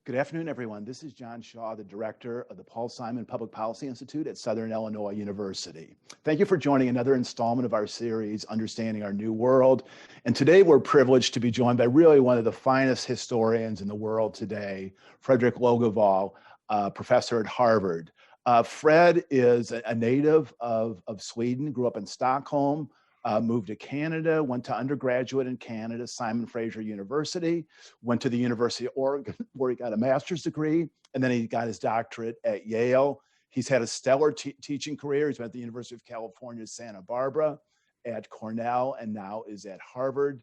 Good afternoon, everyone. This is John Shaw, the director of the Paul Simon Public Policy Institute at Southern Illinois University. Thank you for joining another installment of our series, Understanding Our New World. And today we're privileged to be joined by really one of the finest historians in the world today, Fredrik Logevall, professor at Harvard. Fred is a native of Sweden, grew up in Stockholm, moved to Canada, went to undergraduate in Canada, Simon Fraser University, went to the University of Oregon where he got a master's degree, and then he got his doctorate at Yale. He's had a stellar teaching career. He's been at the University of California, Santa Barbara, at Cornell, and now is at Harvard.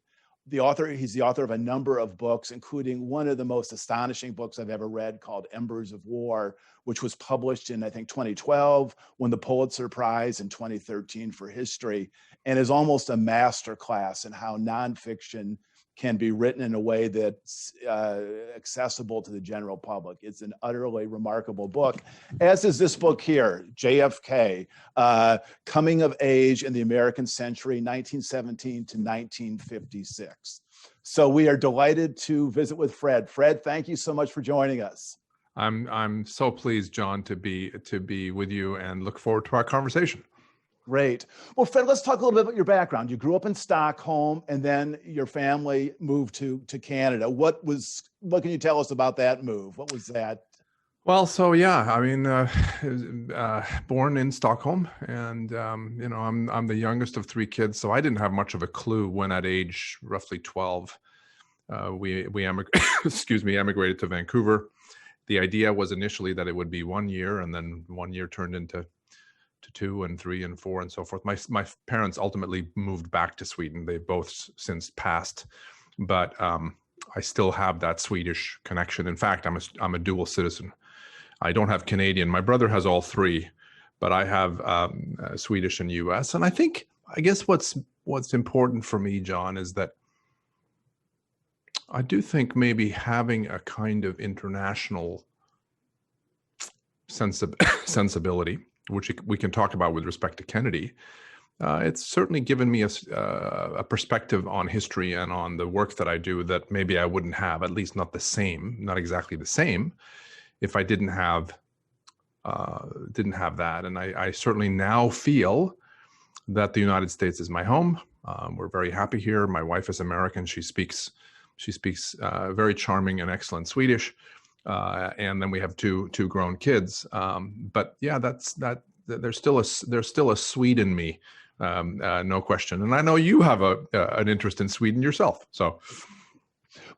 He's the author of a number of books, including one of the most astonishing books I've ever read called Embers of War, which was published in, I think, 2012, won the Pulitzer Prize in 2013 for history, and is almost a masterclass in how nonfiction can be written in a way that's accessible to the general public. It's an utterly remarkable book, as is this book here, JFK, Coming of Age in the American Century, 1917 to 1956. So we are delighted to visit with Fred. Fred, thank you so much for joining us. I'm so pleased, John, to be with you and look forward to our conversation. Great. Well, Fred, let's talk a little bit about your background. You grew up in Stockholm, and then your family moved to Canada. What can you tell us about that move? What was that? Well, so yeah, I mean, born in Stockholm, and I'm the youngest of three kids, so I didn't have much of a clue when, at age roughly 12, we emigrated to Vancouver. The idea was initially that it would be 1 year, and then 1 year turned into 2 and 3 and 4 and so forth. My parents ultimately moved back to Sweden. They've both since passed, but I still have that Swedish connection. In fact, I'm a dual citizen. I don't have Canadian. My brother has all three, but I have Swedish and U.S. And I guess what's important for me, John, is that I do think maybe having a kind of international sensibility, which we can talk about with respect to Kennedy, it's certainly given me a perspective on history and on the work that I do that maybe I wouldn't have, at least not exactly the same, if I didn't have that. And I certainly now feel that the United States is my home. We're very happy here. My wife is American. She speaks very charming and excellent Swedish. And then we have two grown kids. But yeah, there's still a Swede in me, no question. And I know you have an interest in Sweden yourself. So,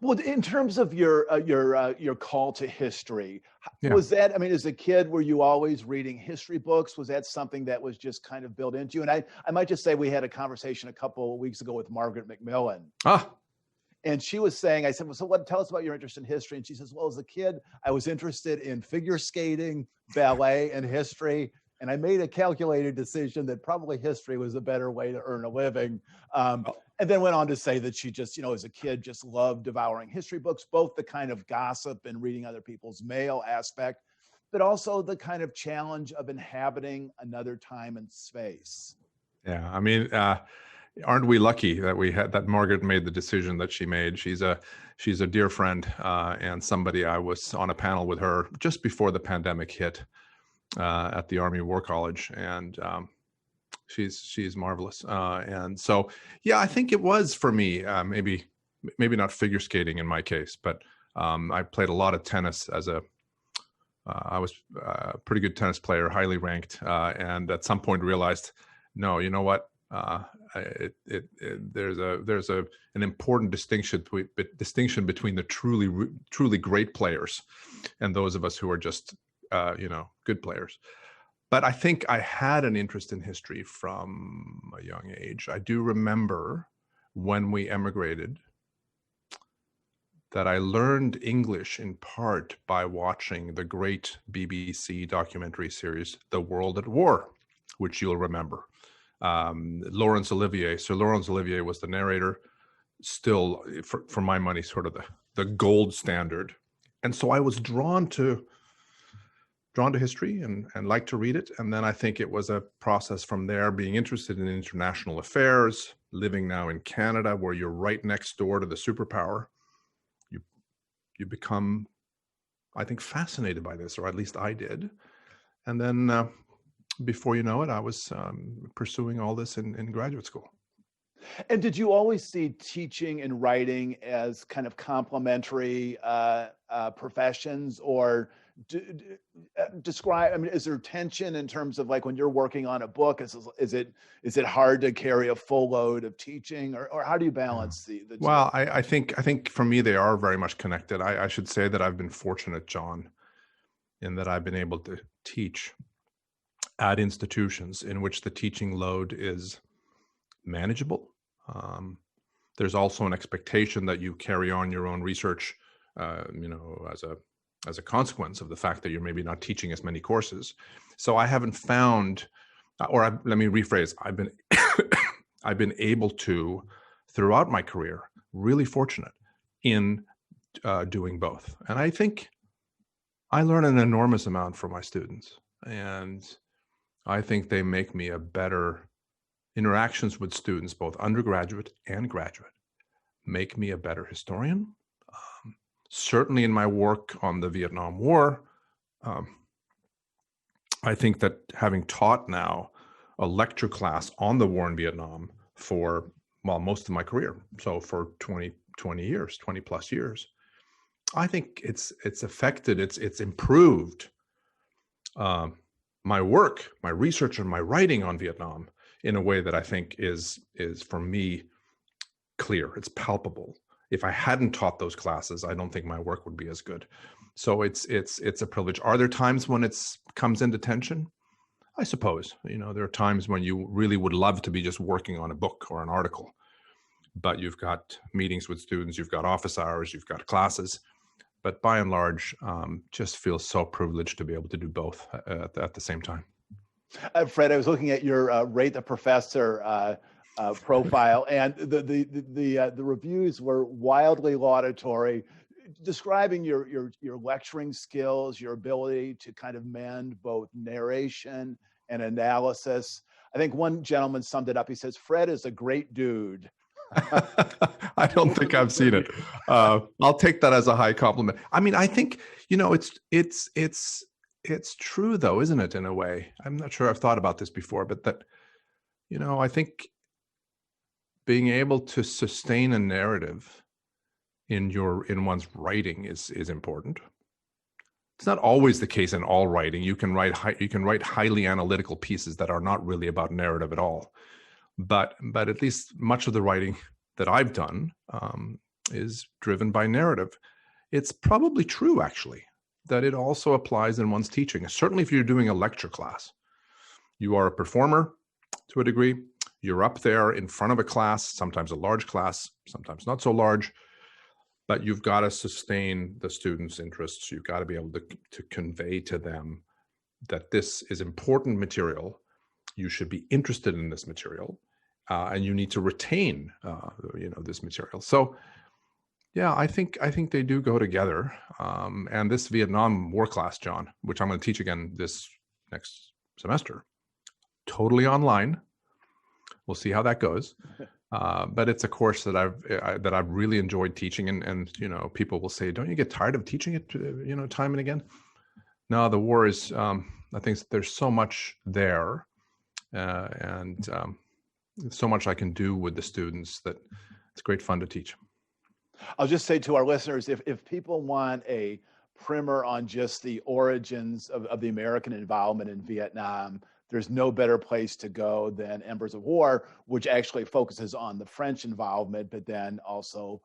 well, in terms of your call to history, yeah. Was that? I mean, as a kid, were you always reading history books? Was that something that was just kind of built into you? And I might just say we had a conversation a couple of weeks ago with Margaret McMillan. And she was saying, I said, well, so tell us about your interest in history. And she says, well, as a kid, I was interested in figure skating, ballet, and history. And I made a calculated decision that probably history was a better way to earn a living. And then went on to say that she just, as a kid, just loved devouring history books, both the kind of gossip and reading other people's mail aspect, but also the kind of challenge of inhabiting another time and space. Yeah, I mean, aren't we lucky that Margaret made the decision that she made? She's a dear friend and somebody. I was on a panel with her just before the pandemic hit at the Army War College, and she's marvelous. And so, yeah, I think it was for me. Maybe not figure skating in my case, but I played a lot of tennis I was a pretty good tennis player, highly ranked, and at some point realized, no, you know what? There's an important distinction between the truly great players and those of us who are just good players. But I think I had an interest in history from a young age. I do remember when we emigrated that I learned English in part by watching the great BBC documentary series The World at War, which you'll remember. Sir Laurence Olivier was the narrator, still, for my money, sort of the gold standard. And so I was drawn to history and liked to read it. And then I think it was a process from there, being interested in international affairs, living now in Canada, where you're right next door to the superpower. You become I think, fascinated by this, or at least I did. And then before you know it, I was pursuing all this in graduate school. And did you always see teaching and writing as kind of complementary professions, or describe? I mean, is there tension in terms of like when you're working on a book? Is it hard to carry a full load of teaching, or how do you balance the two? Well, I think for me they are very much connected. I should say that I've been fortunate, John, in that I've been able to teach at institutions in which the teaching load is manageable. There's also an expectation that you carry on your own research, as a consequence of the fact that you're maybe not teaching as many courses. So I haven't found, let me rephrase, I've been able to, throughout my career, really fortunate in doing both. And I think I learn an enormous amount from my students, and I think they make me a better interactions with students, both undergraduate and graduate, make me a better historian. Certainly in my work on the Vietnam War, I think that having taught now a lecture class on the war in Vietnam for, well, most of my career, so for 20 plus years, I think it's affected, it's improved my work, my research, and my writing on Vietnam in a way that I think is for me clear. It's palpable. If I hadn't taught those classes, I don't think my work would be as good. So it's a privilege. Are there times when it comes into tension? I suppose. There are times when you really would love to be just working on a book or an article, but you've got meetings with students, you've got office hours, you've got classes. But by and large, just feel so privileged to be able to do both at the same time. Fred, I was looking at your Rate the Professor profile, and the reviews were wildly laudatory, describing your lecturing skills, your ability to kind of mend both narration and analysis. I think one gentleman summed it up. He says, "Fred is a great dude." I don't think I've seen it. I'll take that as a high compliment. I mean, I think, it's true though, isn't it, in a way? I'm not sure I've thought about this before, but that, I think being able to sustain a narrative in one's writing is important. It's not always the case in all writing. You can write highly analytical pieces that are not really about narrative at all. But at least much of the writing that I've done is driven by narrative. It's probably true, actually, that it also applies in one's teaching. Certainly if you're doing a lecture class, you are a performer to a degree. You're up there in front of a class, sometimes a large class, sometimes not so large, but you've got to sustain the students' interests. You've got to be able to convey to them that this is important material. You should be interested in this material, and you need to retain, this material. So, yeah, I think they do go together. And this Vietnam War class, John, which I'm going to teach again this next semester, totally online. We'll see how that goes. But it's a course that I've really enjoyed teaching, and people will say, "Don't you get tired of teaching it, time and again?" No, the war is. I think there's so much there. And so much I can do with the students that it's great fun to teach. I'll just say to our listeners, if people want a primer on just the origins of the American involvement in Vietnam, there's no better place to go than Embers of War, which actually focuses on the French involvement, but then also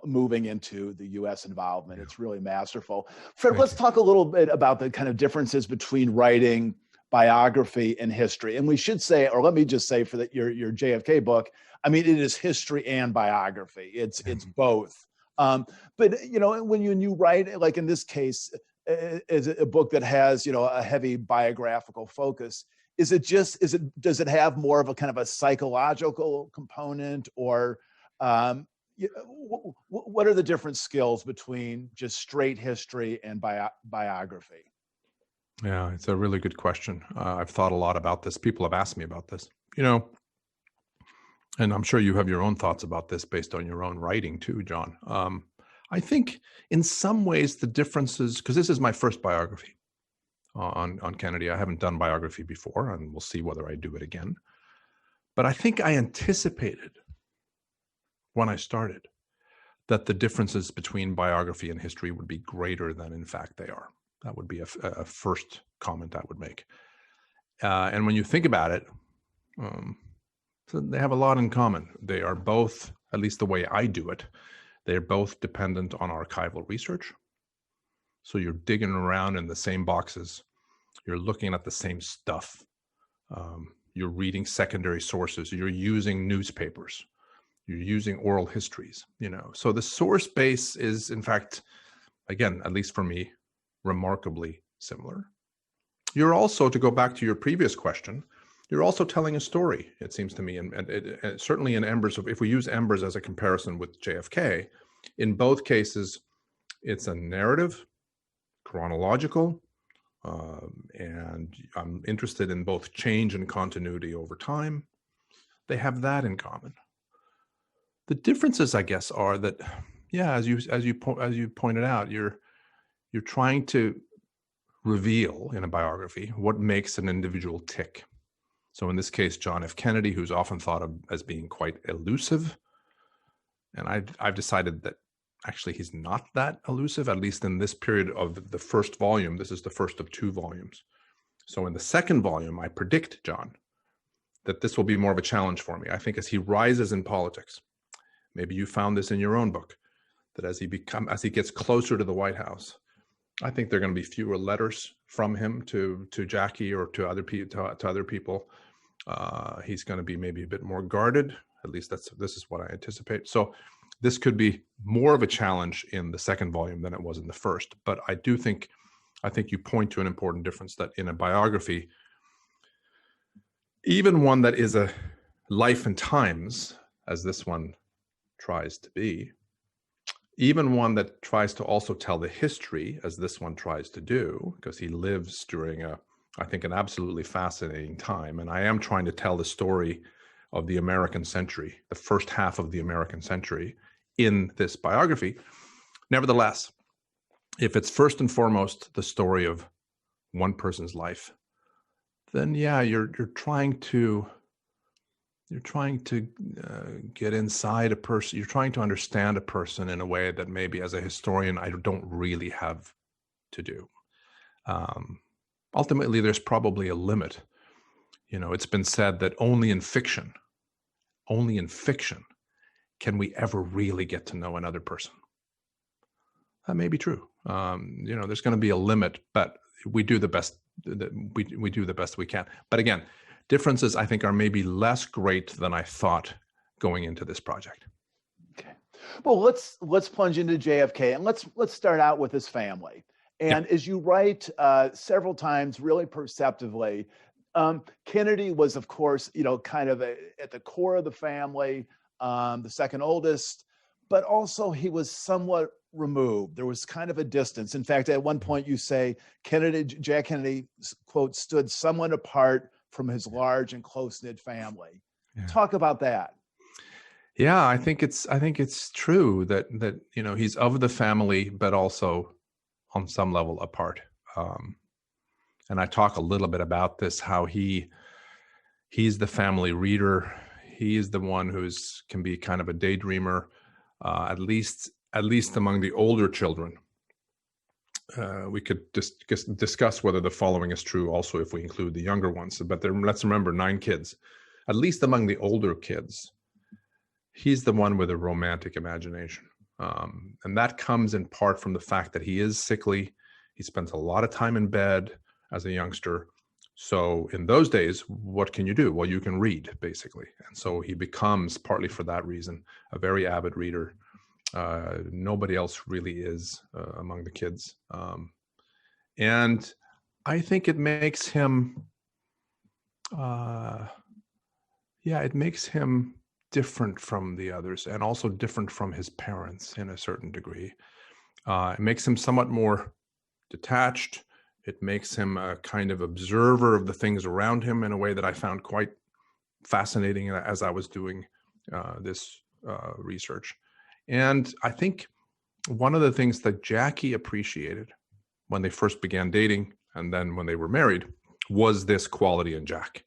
moving into the U.S. involvement. Yeah. It's really masterful. Fred, let's talk a little bit about the kind of differences between writing biography and history. And we should say, or let me just say for your JFK book, I mean, it is history and biography. It's both. But when you write, like in this case, is a book that has a heavy biographical focus. Does it have more of a kind of a psychological component, or what are the different skills between just straight history and biography? Yeah, it's a really good question. I've thought a lot about this. People have asked me about this, and I'm sure you have your own thoughts about this based on your own writing too, John. I think in some ways the differences, because this is my first biography on Kennedy. I haven't done biography before, and we'll see whether I do it again. But I think I anticipated when I started that the differences between biography and history would be greater than in fact they are. That would be a first comment I would make. And when you think about it, so they have a lot in common. They are both, at least the way I do it, they're both dependent on archival research. So you're digging around in the same boxes. You're looking at the same stuff. You're reading secondary sources. You're using newspapers. You're using oral histories, So the source base is, in fact, again, at least for me, remarkably similar. You're also, to go back to your previous question, you're also telling a story, it seems to me, and certainly in Embers, if we use Embers as a comparison with JFK, in both cases, it's a narrative, chronological, and I'm interested in both change and continuity over time. They have that in common. The differences, I guess, are that, as you pointed out, you're trying to reveal in a biography what makes an individual tick. So in this case, John F. Kennedy, who's often thought of as being quite elusive, and I've decided that actually he's not that elusive, at least in this period of the first volume. This is the first of 2 volumes. So in the second volume, I predict, John, that this will be more of a challenge for me. I think as he rises in politics, maybe you found this in your own book, that as he gets closer to the White House, I think there are going to be fewer letters from him to Jackie or to other people. He's going to be maybe a bit more guarded. At least this is what I anticipate. So this could be more of a challenge in the second volume than it was in the first. But I think you point to an important difference, that in a biography, even one that is a life and times, as this one tries to be, even one that tries to also tell the history, as this one tries to do, because he lives during I think, an absolutely fascinating time. And I am trying to tell the story of the American century, the first half of the American century, in this biography. Nevertheless, if it's first and foremost the story of one person's life, then you're trying to get inside a person. You're trying to understand a person in a way that maybe as a historian I don't really have to do. Ultimately, there's probably a limit. It's been said that only in fiction can we ever really get to know another person. That may be true. There's going to be a limit, but we do the best. We do the best we can. But again, differences I think are maybe less great than I thought going into this project. Okay. Well, let's plunge into JFK, and let's start out with his family. And as you write several times, really perceptively, Kennedy was, of course, kind of at the core of the family, the second oldest, but also he was somewhat removed. There was kind of a distance. In fact, at one point you say Jack Kennedy, quote, stood somewhat apart from his large and close-knit family. Yeah. Talk about that. Yeah, I think it's true that he's of the family, but also on some level apart. And I talk a little bit about this, how he's the family reader. He is the one can be kind of a daydreamer, at least among the older children. We could discuss whether the following is true also if we include the younger ones. But let's remember 9 kids. At least among the older kids, he's the one with a romantic imagination. And that comes in part from the fact that he is sickly. He spends a lot of time in bed as a youngster. So in those days, what can you do? Well, you can read, basically. And so he becomes, partly for that reason, a very avid reader. Nobody else really is among the kids. And I think it makes him, it makes him different from the others, and also different from his parents in a certain degree. It makes him somewhat more detached. It makes him a kind of observer of the things around him in a way that I found quite fascinating as I was doing this research. And I think one of the things that Jackie appreciated when they first began dating and then when they were married was this quality in Jack,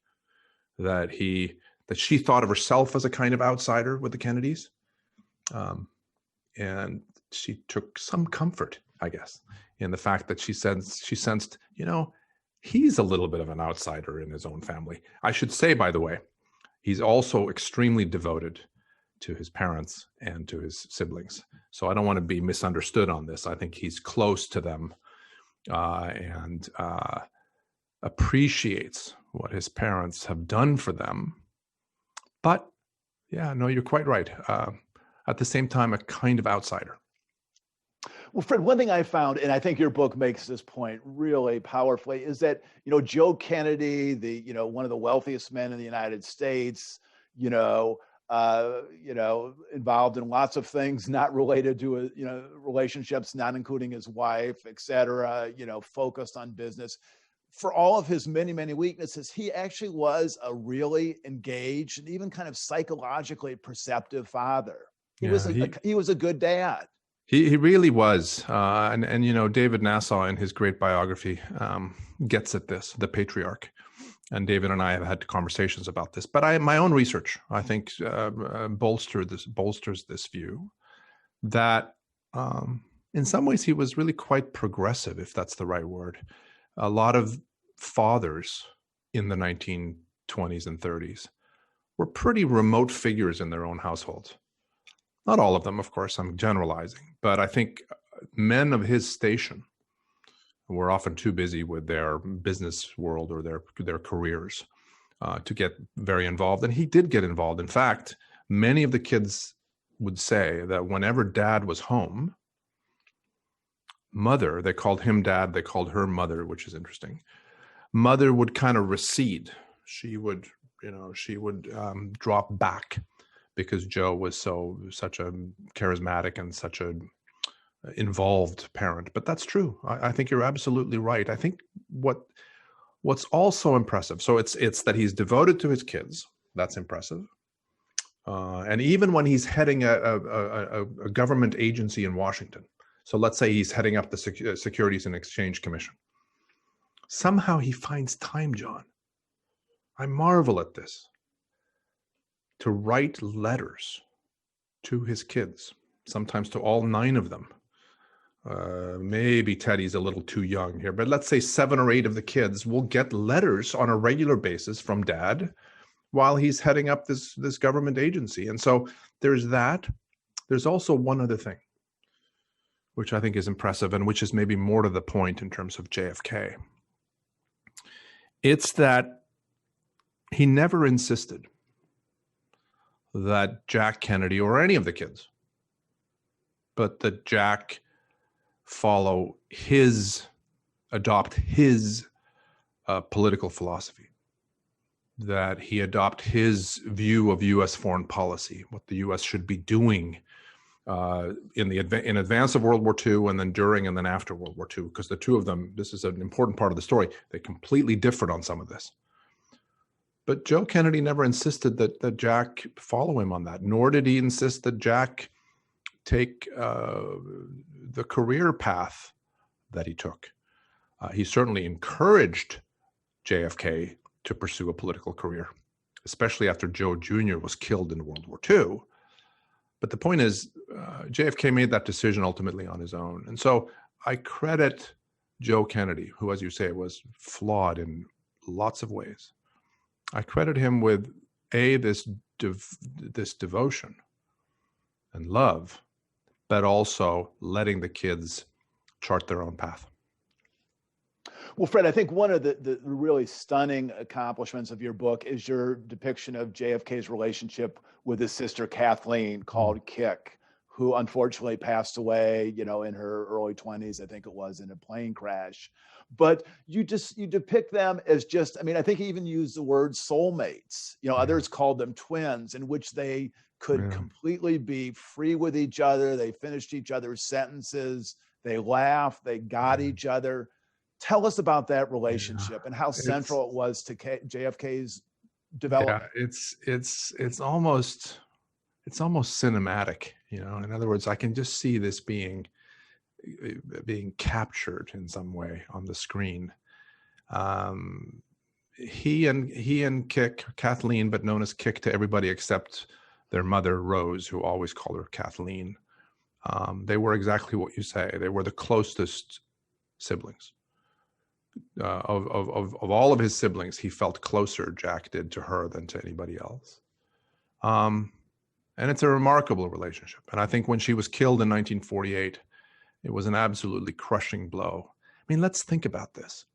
that she thought of herself as a kind of outsider with the Kennedys. And she took some comfort, I guess, in the fact that she sensed, he's a little bit of an outsider in his own family. I should say, by the way, he's also extremely devoted to his parents and to his siblings. So I don't want to be misunderstood on this. I think he's close to them and appreciates what his parents have done for them. But yeah, no, you're quite right. At the same time, a kind of outsider. Well, Fred, one thing I found, and I think your book makes this point really powerfully, is that, Joe Kennedy, one of the wealthiest men in the United States, involved in lots of things not related to, relationships, not including his wife, et cetera, focused on business. For all of his many, many weaknesses, he actually was a really engaged and even kind of psychologically perceptive father. He was a good dad. He really was. And David Nassau in his great biography gets at this, the patriarch. And David and I have had conversations about this. But my own research, I think, bolsters this view that in some ways he was really quite progressive, if that's the right word. A lot of fathers in the 1920s and 30s were pretty remote figures in their own households. Not all of them, of course, I'm generalizing, but I think men of his station were often too busy with their business world or their careers to get very involved. And he did get involved. In fact, many of the kids would say that whenever dad was home, mother, they called him dad, they called her mother, which is interesting. Mother would kind of recede. She would drop back because Joe was such a charismatic and such a involved parent. But that's true. I think you're absolutely right. I think what's also impressive, so it's that he's devoted to his kids. That's impressive. And even when he's heading a government agency in Washington, so let's say he's heading up the Securities and Exchange Commission, somehow he finds time, John. I marvel at this. To write letters to his kids, sometimes to all 9 of them. Maybe Teddy's a little too young here, but let's say 7 or 8 of the kids will get letters on a regular basis from dad while he's heading up this government agency. And so there's that. There's also one other thing, which I think is impressive and which is maybe more to the point in terms of JFK. It's that he never insisted that Jack Kennedy or any of the kids, but that Jack adopt his political philosophy, that he adopt his view of U.S. foreign policy, what the U.S. should be doing in advance of World War II and then during and then after World War II, because the two of them, this is an important part of the story, they completely differed on some of this. But Joe Kennedy never insisted that Jack follow him on that, nor did he insist that Jack take the career path that he took. He certainly encouraged JFK to pursue a political career, especially after Joe Jr. was killed in World War II. But the point is, JFK made that decision ultimately on his own. And so I credit Joe Kennedy, who, as you say, was flawed in lots of ways. I credit him with this devotion and love, but also letting the kids chart their own path. Well, Fred, I think one of the really stunning accomplishments of your book is your depiction of JFK's relationship with his sister Kathleen, called Kick, who unfortunately passed away, in her early 20s, I think it was, in a plane crash. But you depict them as just, I think he even used the word soulmates. Others called them twins, in which they could completely be free with each other. They finished each other's sentences. They laughed. They got each other. Tell us about that relationship and how central it was to JFK's development. Yeah, it's almost cinematic. In other words, I can just see this being being captured in some way on the screen. He and Kick, Kathleen, but known as Kick to everybody except their mother, Rose, who always called her Kathleen. They were exactly what you say. They were the closest siblings. Of all of his siblings, he felt closer, Jack did, to her than to anybody else. And it's a remarkable relationship. And I think when she was killed in 1948, it was an absolutely crushing blow. I mean, let's think about this.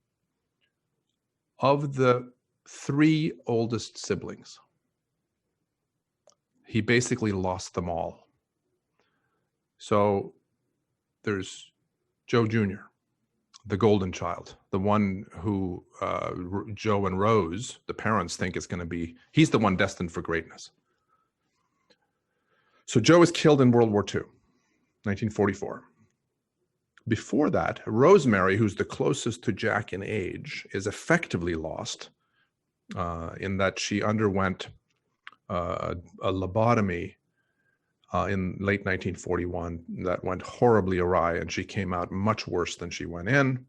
Of the 3 oldest siblings, he basically lost them all. So there's Joe Jr., the golden child, the one who Joe and Rose, the parents, think is going to be, he's the one destined for greatness. So Joe is killed in World War II, 1944. Before that, Rosemary, who's the closest to Jack in age, is effectively lost in that she underwent a lobotomy in late 1941 that went horribly awry, and she came out much worse than she went in.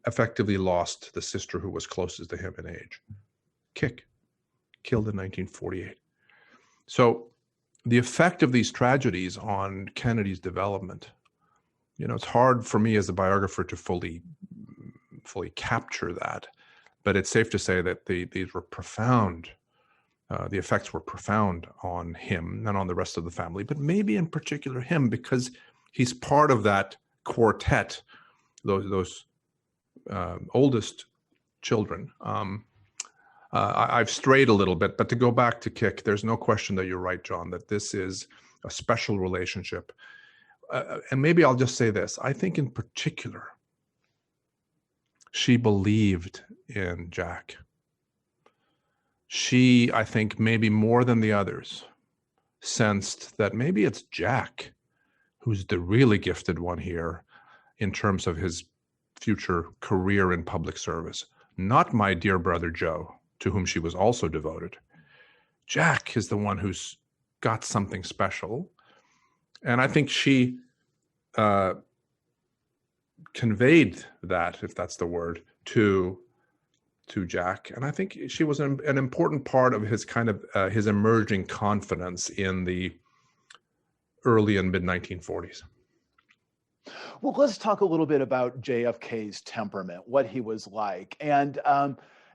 Effectively lost the sister who was closest to him in age. Kick, killed in 1948. So the effect of these tragedies on Kennedy's development, it's hard for me as a biographer to fully capture that, but it's safe to say that these were profound. The effects were profound on him and on the rest of the family, but maybe in particular him, because he's part of that quartet, those oldest children. I've strayed a little bit, but to go back to Kick, there's no question that you're right, John, that this is a special relationship. And maybe I'll just say this. I think in particular, she believed in Jack. She, I think, maybe more than the others, sensed that maybe it's Jack who's the really gifted one here in terms of his future career in public service, not my dear brother Joe, to whom she was also devoted. Jack is the one who's got something special. And I think she conveyed that, if that's the word, to Jack. And I think she was an important part of his his emerging confidence in the early and mid 1940s. Well, let's talk a little bit about JFK's temperament, what he was like. And,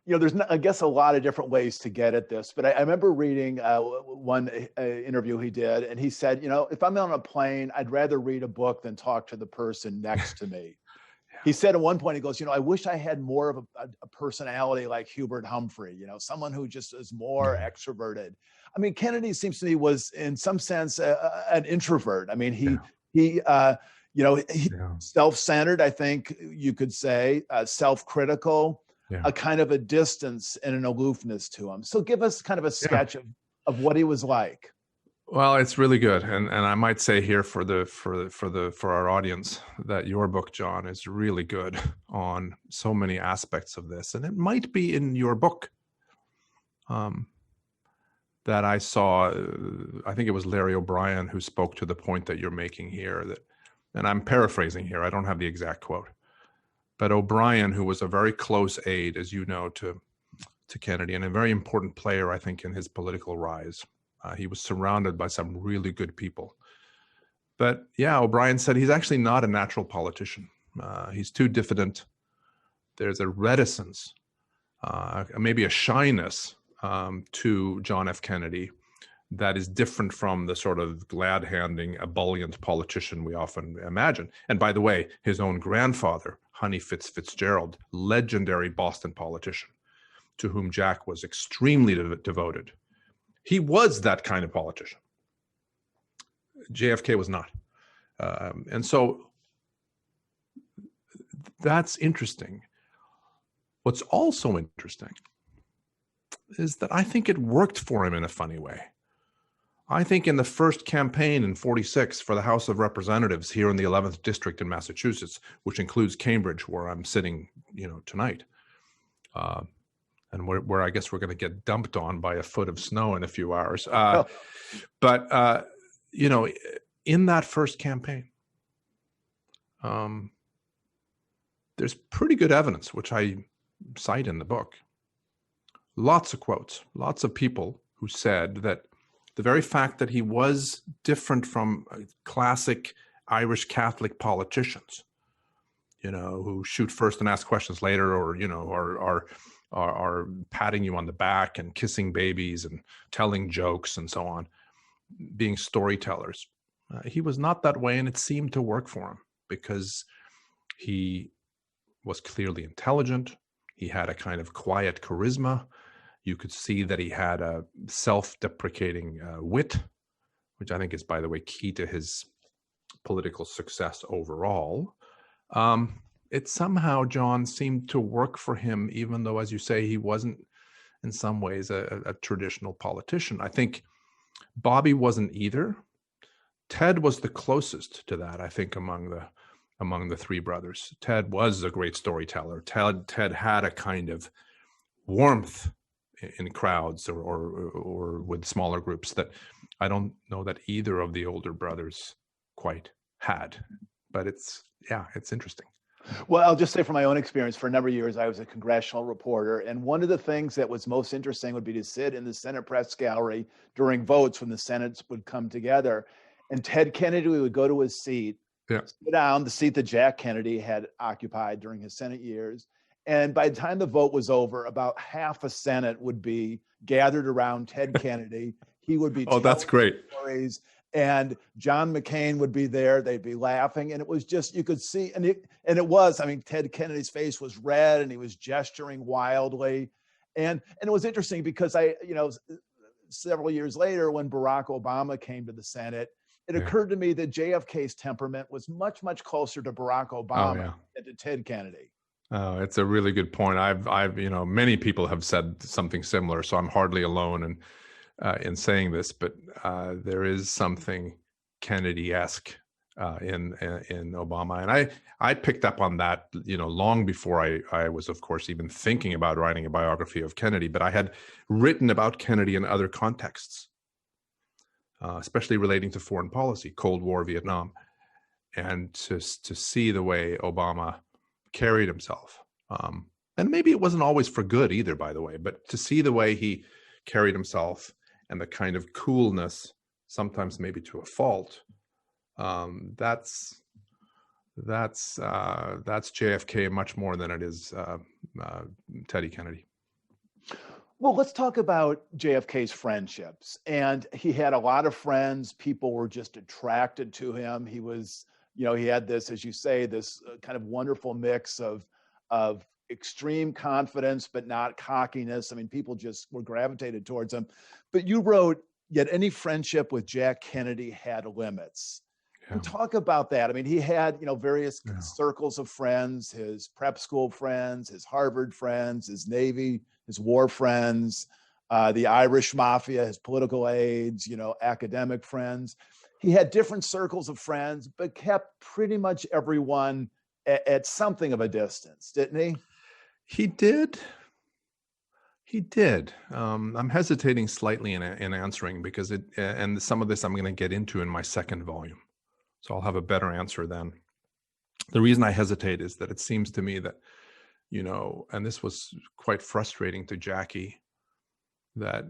there's, I guess, a lot of different ways to get at this, but I remember reading one interview he did, and he said, if I'm on a plane, I'd rather read a book than talk to the person next to me. Yeah. He said at one point, he goes, I wish I had more of a personality like Hubert Humphrey, someone who just is more extroverted. I mean, Kennedy seems to me was in some sense an introvert. I mean, he self-centered, I think you could say, self-critical, a kind of a distance and an aloofness to him. So give us kind of a sketch of what he was like. Well, it's really good. And I might say here for our audience that your book, John, is really good on so many aspects of this. And it might be in your book that I saw, I think it was Larry O'Brien who spoke to the point that you're making here, and I'm paraphrasing here, I don't have the exact quote, but O'Brien, who was a very close aide, as you know, to Kennedy, and a very important player, I think, in his political rise. He was surrounded by some really good people. But yeah, O'Brien said he's actually not a natural politician. He's too diffident. There's a reticence, maybe a shyness to John F. Kennedy that is different from the sort of glad-handing, ebullient politician we often imagine. And by the way, his own grandfather, Honey Fitzgerald, legendary Boston politician, to whom Jack was extremely devoted. He was that kind of politician. JFK was not. And so that's interesting. What's also interesting is that I think it worked for him in a funny way. I think in the first campaign in 46 for the House of Representatives here in the 11th District in Massachusetts, which includes Cambridge, where I'm sitting, tonight, and where I guess we're going to get dumped on by a foot of snow in a few hours. But in that first campaign, there's pretty good evidence, which I cite in the book. Lots of quotes, lots of people who said that the very fact that he was different from classic Irish Catholic politicians, who shoot first and ask questions later, or, are patting you on the back and kissing babies and telling jokes and so on, being storytellers. He was not that way, and it seemed to work for him because he was clearly intelligent. He had a kind of quiet charisma. You could see that he had a self-deprecating wit, which I think is, by the way, key to his political success overall. It somehow, John, seemed to work for him, even though, as you say, he wasn't in some ways a traditional politician. I think Bobby wasn't either. Ted was the closest to that, I think, among the three brothers. Ted was a great storyteller. Ted had a kind of warmth in crowds or with smaller groups that I don't know that either of the older brothers quite had. But it's interesting. Well, I'll just say from my own experience, for a number of years, I was a congressional reporter. And one of the things that was most interesting would be to sit in the Senate press gallery during votes when the Senates would come together. And Ted Kennedy would go to his seat, sit down, the seat that Jack Kennedy had occupied during his Senate years. And by the time the vote was over, about half a Senate would be gathered around Ted Kennedy. He would be that's great. Stories. And John McCain would be there. They'd be laughing. And it was just, you could see, and it was, Ted Kennedy's face was red and he was gesturing wildly. And it was interesting because several years later, when Barack Obama came to the Senate, it occurred to me that JFK's temperament was much, much closer to Barack Obama than to Ted Kennedy. Oh, it's a really good point. I've many people have said something similar, so I'm hardly alone in saying this, but there is something Kennedy-esque in Obama, and I picked up on that, long before I was, of course, even thinking about writing a biography of Kennedy. But I had written about Kennedy in other contexts, especially relating to foreign policy, Cold War, Vietnam, and to see the way Obama carried himself, and maybe it wasn't always for good either, by the way, but to see the way he carried himself and the kind of coolness, sometimes maybe to a fault, that's JFK much more than it is Teddy Kennedy. Well, let's talk about JFK's friendships. And he had a lot of friends. People were just attracted to him. He was, he had this, as you say, this kind of wonderful mix of extreme confidence, but not cockiness. People just were gravitated towards him. But you wrote, yet any friendship with Jack Kennedy had limits. And talk about that. He had, various circles of friends, his prep school friends, his Harvard friends, his Navy, his war friends, the Irish mafia, his political aides, academic friends. He had different circles of friends, but kept pretty much everyone at something of a distance, didn't he? He did. I'm hesitating slightly in answering because and some of this I'm going to get into in my second volume. So I'll have a better answer then. The reason I hesitate is that it seems to me that, and this was quite frustrating to Jackie, that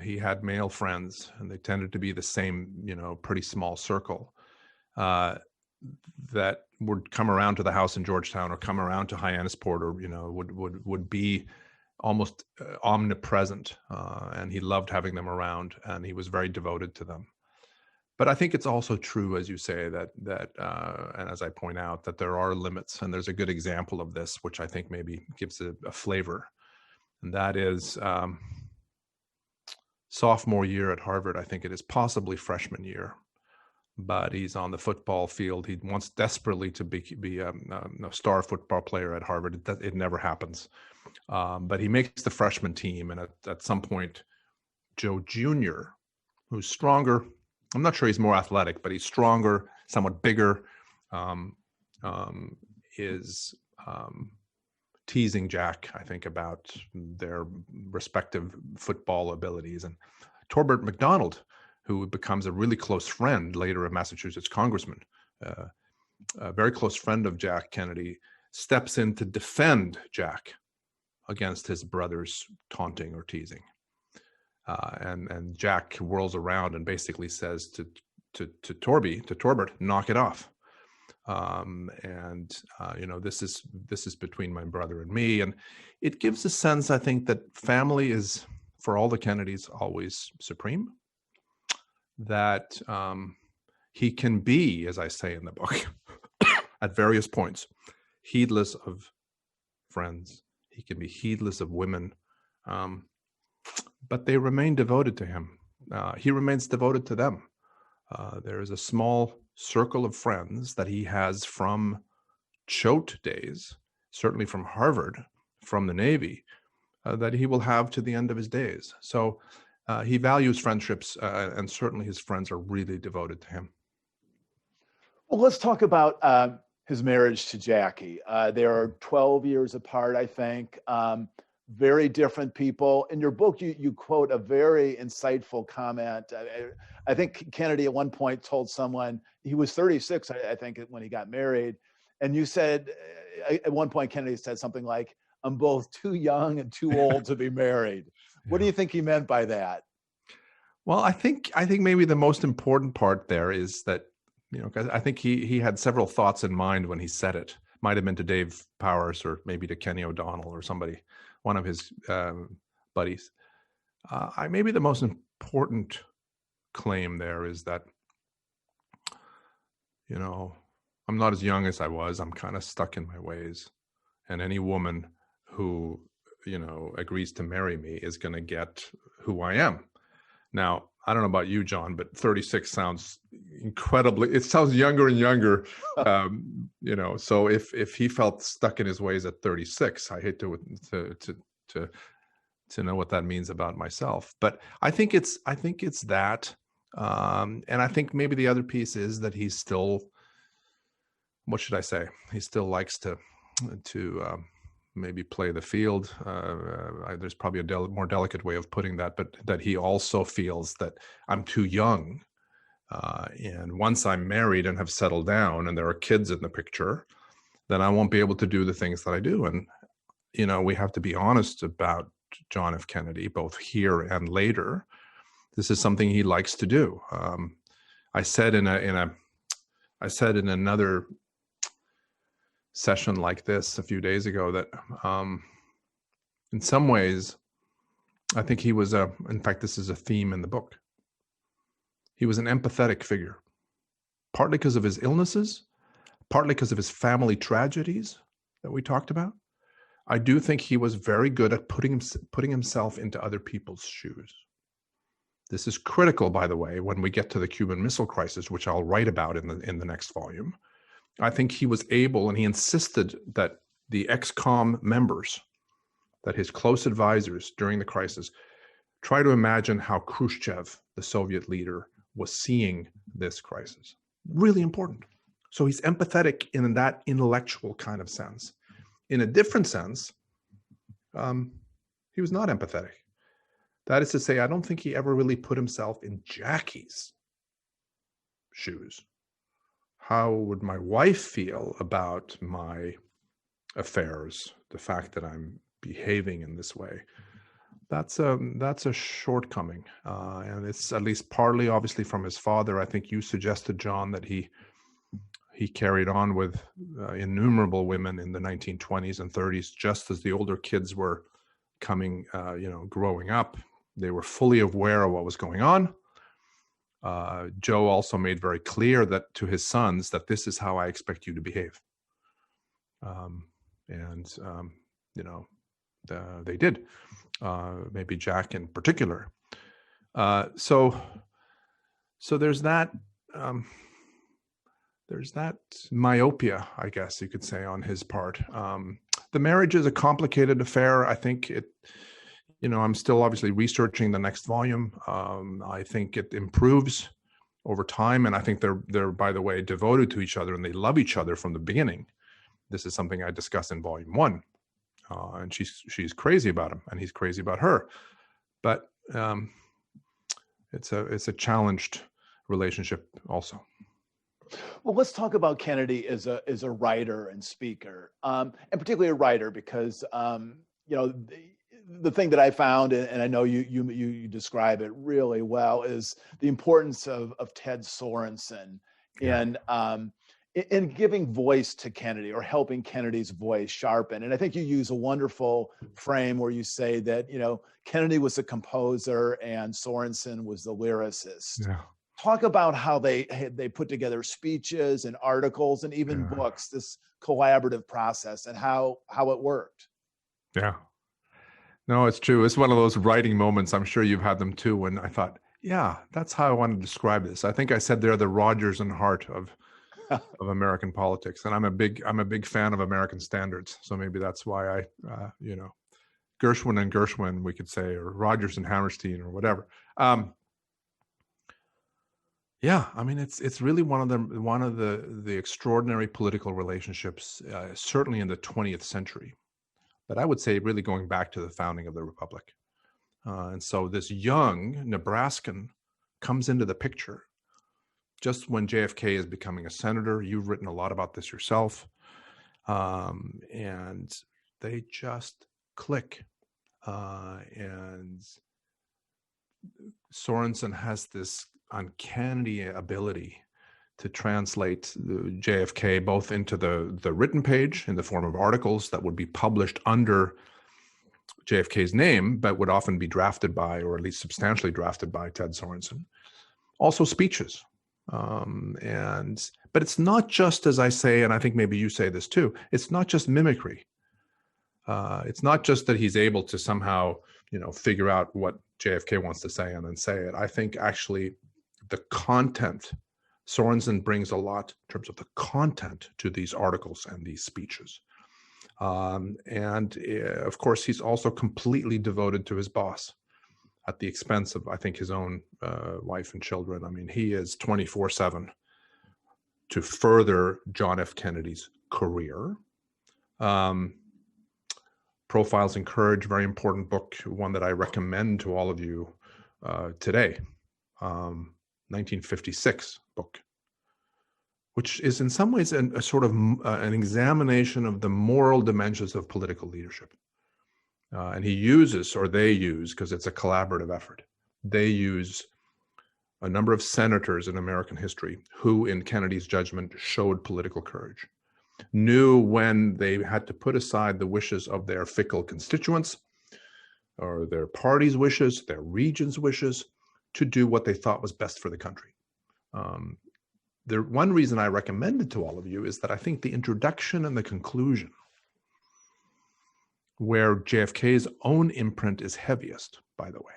he had male friends and they tended to be the same, pretty small circle, that would come around to the house in Georgetown or come around to Hyannisport, or, would be almost omnipresent. And he loved having them around and he was very devoted to them. But I think it's also true, as you say, that and as I point out, that there are limits. And there's a good example of this, which I think maybe gives a flavor. And that is sophomore year at Harvard. I think it is possibly freshman year. But he's on the football field. He wants desperately to be a star football player at Harvard. It never happens. But he makes the freshman team. And at some point, Joe Jr., who's stronger, I'm not sure he's more athletic, but he's stronger, somewhat bigger, is teasing Jack, I think, about their respective football abilities. And Torbert McDonald, who becomes a really close friend, later a Massachusetts congressman, a very close friend of Jack Kennedy, steps in to defend Jack against his brother's taunting or teasing. And Jack whirls around and basically says to Torbert, knock it off. This is between my brother and me. And it gives a sense, I think, that family is, for all the Kennedys, always supreme. That he can be, as I say in the book, at various points, heedless of friends. He can be heedless of women, but they remain devoted to him. He remains devoted to them. There is a small circle of friends that he has from Choate days, certainly from Harvard, from the Navy, that he will have to the end of his days. So he values friendships, and certainly his friends are really devoted to him. Well, let's talk about his marriage to Jackie. They are 12 years apart, I think. Very different people. In your book, you quote a very insightful comment. I think Kennedy at one point told someone, he was 36, I think, when he got married. And you said, at one point, Kennedy said something like, I'm both too young and too old to be married. What do you think he meant by that? Well, I think maybe the most important part there is that, because I think he had several thoughts in mind when he said it. Might have been to Dave Powers or maybe to Kenny O'Donnell or somebody, one of his buddies. Maybe the most important claim there is that, I'm not as young as I was. I'm kind of stuck in my ways. And any woman who, agrees to marry me is going to get who I am. Now, I don't know about you, John, but 36 sounds it sounds younger and younger. So if he felt stuck in his ways at 36, I hate to know what that means about myself. But I think it's that. And I think maybe the other piece is that he's still, what should I say? He still likes to maybe play the field. There's probably a more delicate way of putting that, but that he also feels that I'm too young. And once I'm married and have settled down and there are kids in the picture, then I won't be able to do the things that I do. And, we have to be honest about John F. Kennedy, both here and later. This is something he likes to do. I said in another session like this a few days ago that in some ways, I think he was in fact, this is a theme in the book. He was an empathetic figure, partly because of his illnesses, partly because of his family tragedies that we talked about. I do think he was very good at putting himself into other people's shoes. This is critical, by the way, when we get to the Cuban Missile Crisis, which I'll write about in the next volume. I think he was able, and he insisted that the ex-com members, that his close advisors during the crisis, try to imagine how Khrushchev, the Soviet leader, was seeing this crisis. Really important. So he's empathetic in that intellectual kind of sense. In a different sense, he was not empathetic. That is to say, I don't think he ever really put himself in Jackie's shoes. How would my wife feel about my affairs, the fact that I'm behaving in this way? That's a shortcoming, and it's at least partly obviously from his father. I think you suggested, John, that he carried on with innumerable women in the 1920s and 30s, just as the older kids were growing up. They were fully aware of what was going on. Joe also made very clear that to his sons that this is how I expect you to behave. They did. Maybe Jack in particular. So there's that. There's that myopia, I guess you could say, on his part. The marriage is a complicated affair. I think it. I'm still obviously researching the next volume. I think it improves over time, and I think they're by the way devoted to each other and they love each other from the beginning. This is something I discuss in volume 1, and she's crazy about him and he's crazy about her. But it's a challenged relationship also. Well, let's talk about Kennedy as a writer and speaker, and particularly a writer, because the thing that I found, and I know you describe it really well, is the importance of Ted Sorensen Yeah. in giving voice to Kennedy, or helping Kennedy's voice sharpen. And I think you use a wonderful frame where you say that Kennedy was the composer and Sorensen was the lyricist. Yeah. Talk about how they put together speeches and articles and even books, this collaborative process, and how it worked. Yeah. No, it's true. It's one of those writing moments. I'm sure you've had them too. When I thought, yeah, that's how I want to describe this. I think I said they're the Rogers and Hart of American politics, and I'm a big fan of American standards. So maybe that's why I, Gershwin and Gershwin, we could say, or Rogers and Hammerstein, or whatever. Yeah, I mean, it's really one of the extraordinary political relationships, certainly in the 20th century. But I would say really going back to the founding of the Republic. And so this young Nebraskan comes into the picture just when JFK is becoming a senator. You've written a lot about this yourself. And they just click. And Sorensen has this uncanny ability to translate the JFK both into the written page in the form of articles that would be published under JFK's name, but would often be drafted by, or at least substantially drafted by, Ted Sorensen. Also speeches. But it's not just, as I say, and I think maybe you say this too, it's not just mimicry. It's not just that he's able to somehow, figure out what JFK wants to say and then say it. I think actually the content, Sorensen brings a lot in terms of the content to these articles and these speeches. Of course, he's also completely devoted to his boss at the expense of, I think, his own wife and children. I mean, he is 24/7 to further John F. Kennedy's career. Profiles in Courage, very important book, one that I recommend to all of you today. 1956 book, which is in some ways a sort of an examination of the moral dimensions of political leadership. And he uses, or they use, because it's a collaborative effort, they use a number of senators in American history who, in Kennedy's judgment, showed political courage, knew when they had to put aside the wishes of their fickle constituents, or their party's wishes, their region's wishes, to do what they thought was best for the country. The one reason I recommend it to all of you is that I think the introduction and the conclusion, where JFK's own imprint is heaviest, by the way,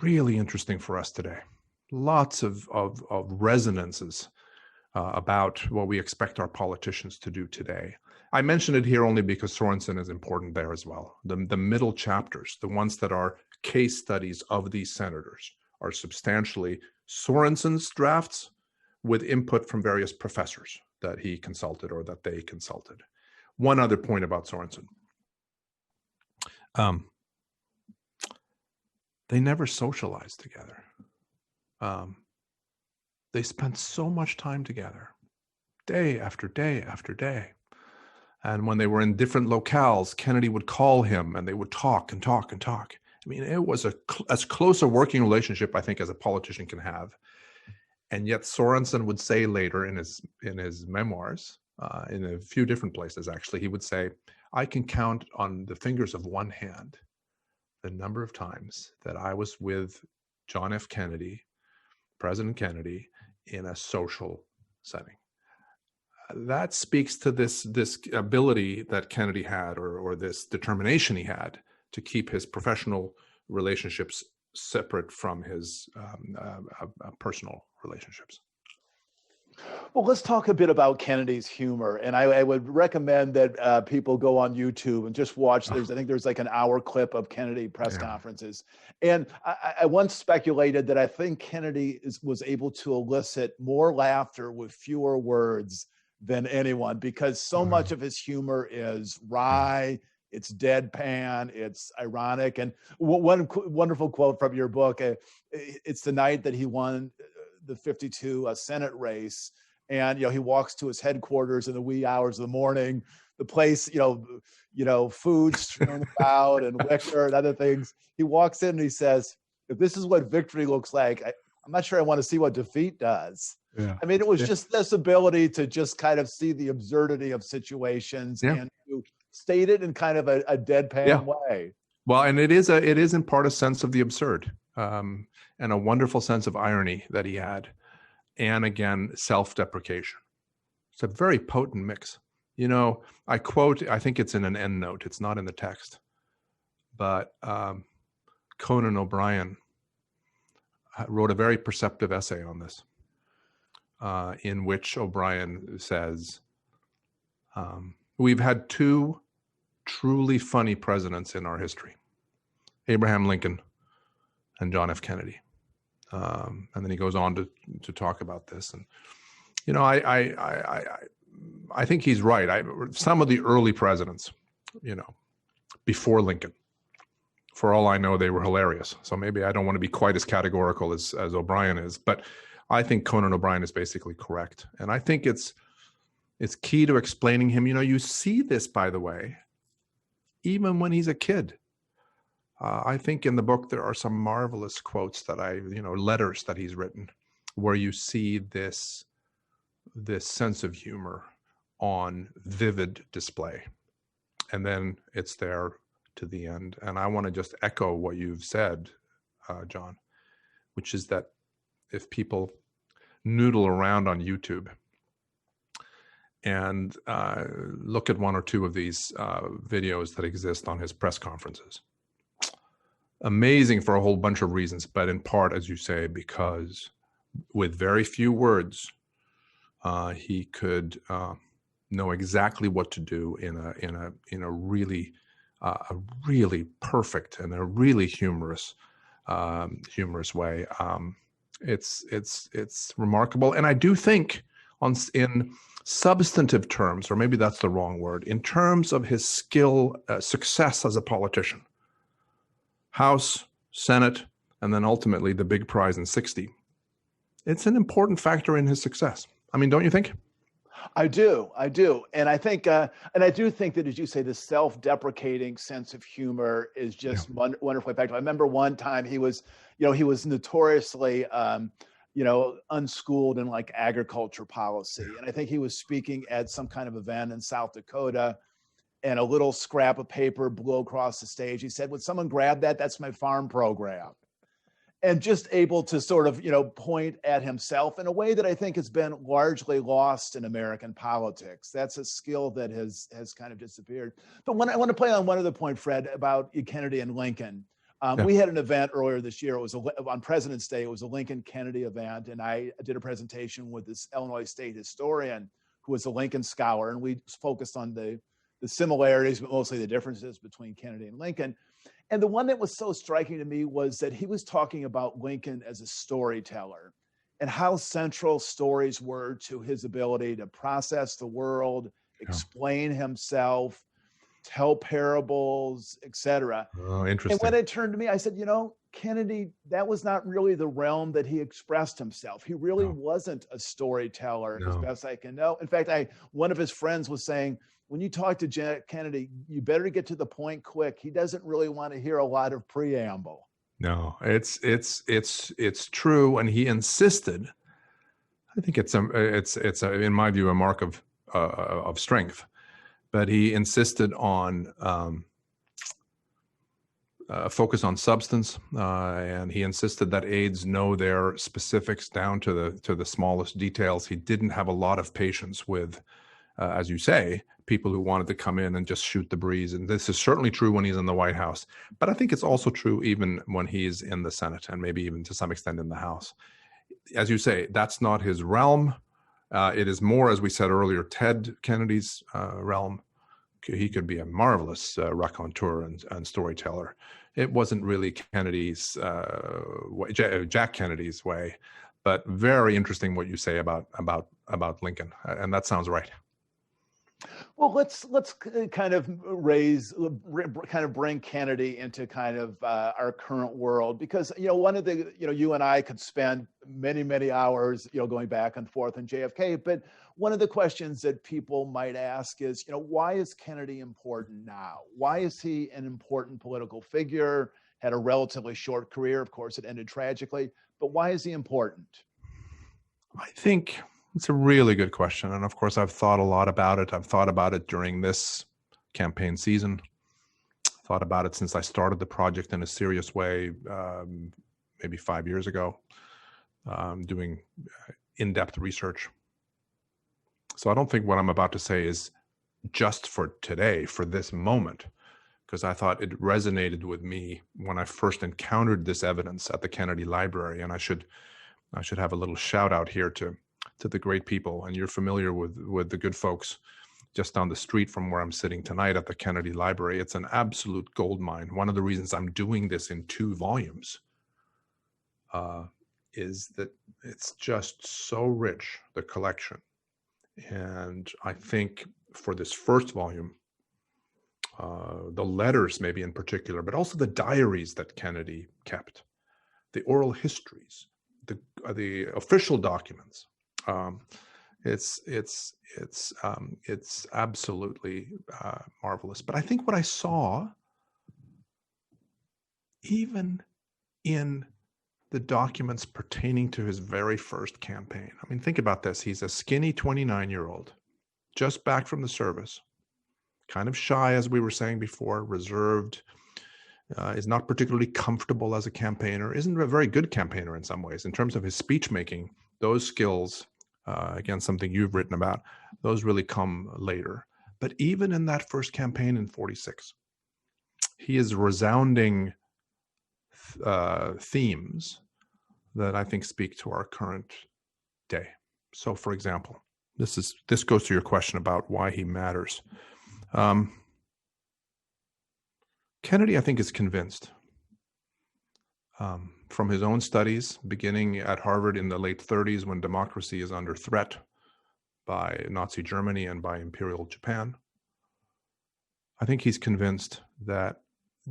really interesting for us today. Lots of resonances about what we expect our politicians to do today. I mention it here only because Sorensen is important there as well. The middle chapters, the ones that are case studies of these senators, are substantially Sorensen's drafts with input from various professors that he consulted or that they consulted. One other point about Sorensen. They never socialized together. They spent so much time together, day after day after day. And when they were in different locales, Kennedy would call him and they would talk and talk and talk. I mean, it was as close a working relationship, I think, as a politician can have. And yet Sorensen would say later in his memoirs, in a few different places, actually, he would say, I can count on the fingers of one hand the number of times that I was with John F. Kennedy, President Kennedy, in a social setting. That speaks to this ability that Kennedy had, or this determination he had to keep his professional relationships separate from his personal relationships. Well, let's talk a bit about Kennedy's humor. And I would recommend that people go on YouTube and just watch. I think there's like an hour clip of Kennedy press conferences. And I once speculated that I think Kennedy was able to elicit more laughter with fewer words than anyone, because so much of his humor is wry, it's deadpan, it's ironic. And one wonderful quote from your book, it's the night that he won the 52 Senate race. And, he walks to his headquarters in the wee hours of the morning, the place, food strewn about and liquor and other things. He walks in and he says, if this is what victory looks like, I'm not sure I want to see what defeat does. Yeah. I mean, it was just this ability to just kind of see the absurdity of situations and to state it in kind of a deadpan way. Well, and it is in part a sense of the absurd, and a wonderful sense of irony that he had. And again, self-deprecation. It's a very potent mix. I quote, I think it's in an endnote, it's not in the text, but Conan O'Brien wrote a very perceptive essay on this, in which O'Brien says, we've had two truly funny presidents in our history, Abraham Lincoln and John F. Kennedy. And then he goes on to talk about this. And, I think he's right. Some of the early presidents, before Lincoln, for all I know, they were hilarious. So maybe I don't want to be quite as categorical as O'Brien is, but I think Conan O'Brien is basically correct. And I think it's key to explaining him. You see this, by the way, even when he's a kid. I think in the book there are some marvelous quotes that letters that he's written, where you see this sense of humor on vivid display. And then it's there to the end. And I want to just echo what you've said, John, which is that if people noodle around on YouTube and look at one or two of these videos that exist on his press conferences, amazing for a whole bunch of reasons, but in part, as you say, because with very few words, he could know exactly what to do in a really perfect and a really humorous way. It's remarkable, and I do think in substantive terms, or maybe that's the wrong word, in terms of his success as a politician, House, Senate, and then ultimately the big prize in '60. It's an important factor in his success. I mean, don't you think? I do. And I think, and I do think that, as you say, the self-deprecating sense of humor is just wonderfully effective. I remember one time he was notoriously, unschooled in like agriculture policy. And I think he was speaking at some kind of event in South Dakota, and a little scrap of paper blew across the stage. He said, would someone grab that? That's my farm program. And just able to sort of, point at himself in a way that I think has been largely lost in American politics. That's a skill that has kind of disappeared. But I want to play on one other point, Fred, about Kennedy and Lincoln. We had an event earlier this year. It was on President's Day. It was a Lincoln-Kennedy event, and I did a presentation with this Illinois State historian who was a Lincoln scholar, and we focused on the similarities, but mostly the differences between Kennedy and Lincoln. And the one that was so striking to me was that he was talking about Lincoln as a storyteller and how central stories were to his ability to process the world, explain himself, tell parables, etc. Oh, interesting. And when it turned to me, I said, Kennedy, that was not really the realm that he expressed himself. He really wasn't a storyteller, as best I can know. In fact, one of his friends was saying, when you talk to Kennedy, you better get to the point quick. He doesn't really want to hear a lot of preamble. No, it's true, and he insisted. I think it's in my view a mark of strength, but he insisted on focus on substance, and he insisted that aides know their specifics down to the smallest details. He didn't have a lot of patience with, as you say, people who wanted to come in and just shoot the breeze. And this is certainly true when he's in the White House, but I think it's also true even when he's in the Senate and maybe even to some extent in the House. As you say, that's not his realm. It is more, as we said earlier, Ted Kennedy's realm. He could be a marvelous raconteur and storyteller. It wasn't really Kennedy's Jack Kennedy's way, but very interesting what you say about Lincoln, and that sounds right. Well, let's kind of bring Kennedy into kind of our current world, because one of the you and I could spend many hours going back and forth on JFK, but one of the questions that people might ask is why is Kennedy important now? Why is he an important political figure? Had a relatively short career, of course, it ended tragically, but why is he important? I think it's a really good question. And of course, I've thought a lot about it. I've thought about it during this campaign season. Thought about it since I started the project in a serious way, maybe 5 years ago, doing in-depth research. So I don't think what I'm about to say is just for today, for this moment, because I thought it resonated with me when I first encountered this evidence at the Kennedy Library. And I should have a little shout out here to the great people. And you're familiar with the good folks just down the street from where I'm sitting tonight at the Kennedy Library. It's an absolute gold mine. One of the reasons I'm doing this in 2 volumes is that it's just so rich, the collection. And I think for this first volume, the letters maybe in particular, but also the diaries that Kennedy kept, the oral histories, the official documents. It's absolutely marvelous. But I think what I saw, even in the documents pertaining to his very first campaign. I mean, think about this. He's a skinny 29-year-old, just back from the service, kind of shy, as we were saying before, reserved, is not particularly comfortable as a campaigner, isn't a very good campaigner in some ways. In terms of his speech making, those skills, again, something you've written about, those really come later. But even in that first campaign in 46, he is resounding themes that I think speak to our current day. So, for example, this goes to your question about why he matters. Kennedy, I think, is convinced from his own studies, beginning at Harvard in the late 30s when democracy is under threat by Nazi Germany and by Imperial Japan. I think he's convinced that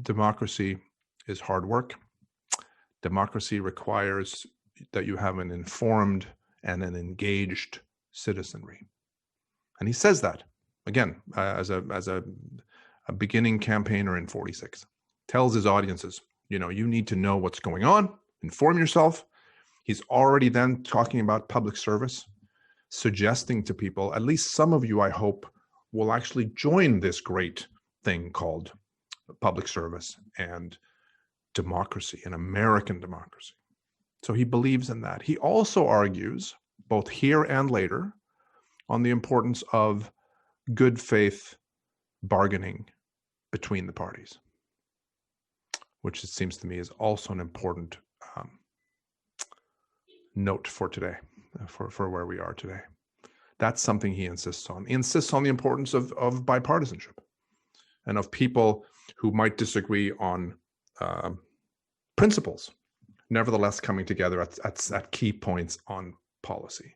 democracy is hard work. Democracy requires that you have an informed and an engaged citizenry. And he says that, again, as a beginning campaigner in 46, tells his audiences, you need to know what's going on, inform yourself. He's already then talking about public service, suggesting to people, at least some of you, I hope, will actually join this great thing called public service and democracy, an American democracy. So he believes in that. He also argues, both here and later, on the importance of good faith bargaining between the parties, which it seems to me is also an important note for today, for where we are today. That's something he insists on. He insists on the importance of bipartisanship and of people who might disagree on principles, nevertheless coming together at key points on policy.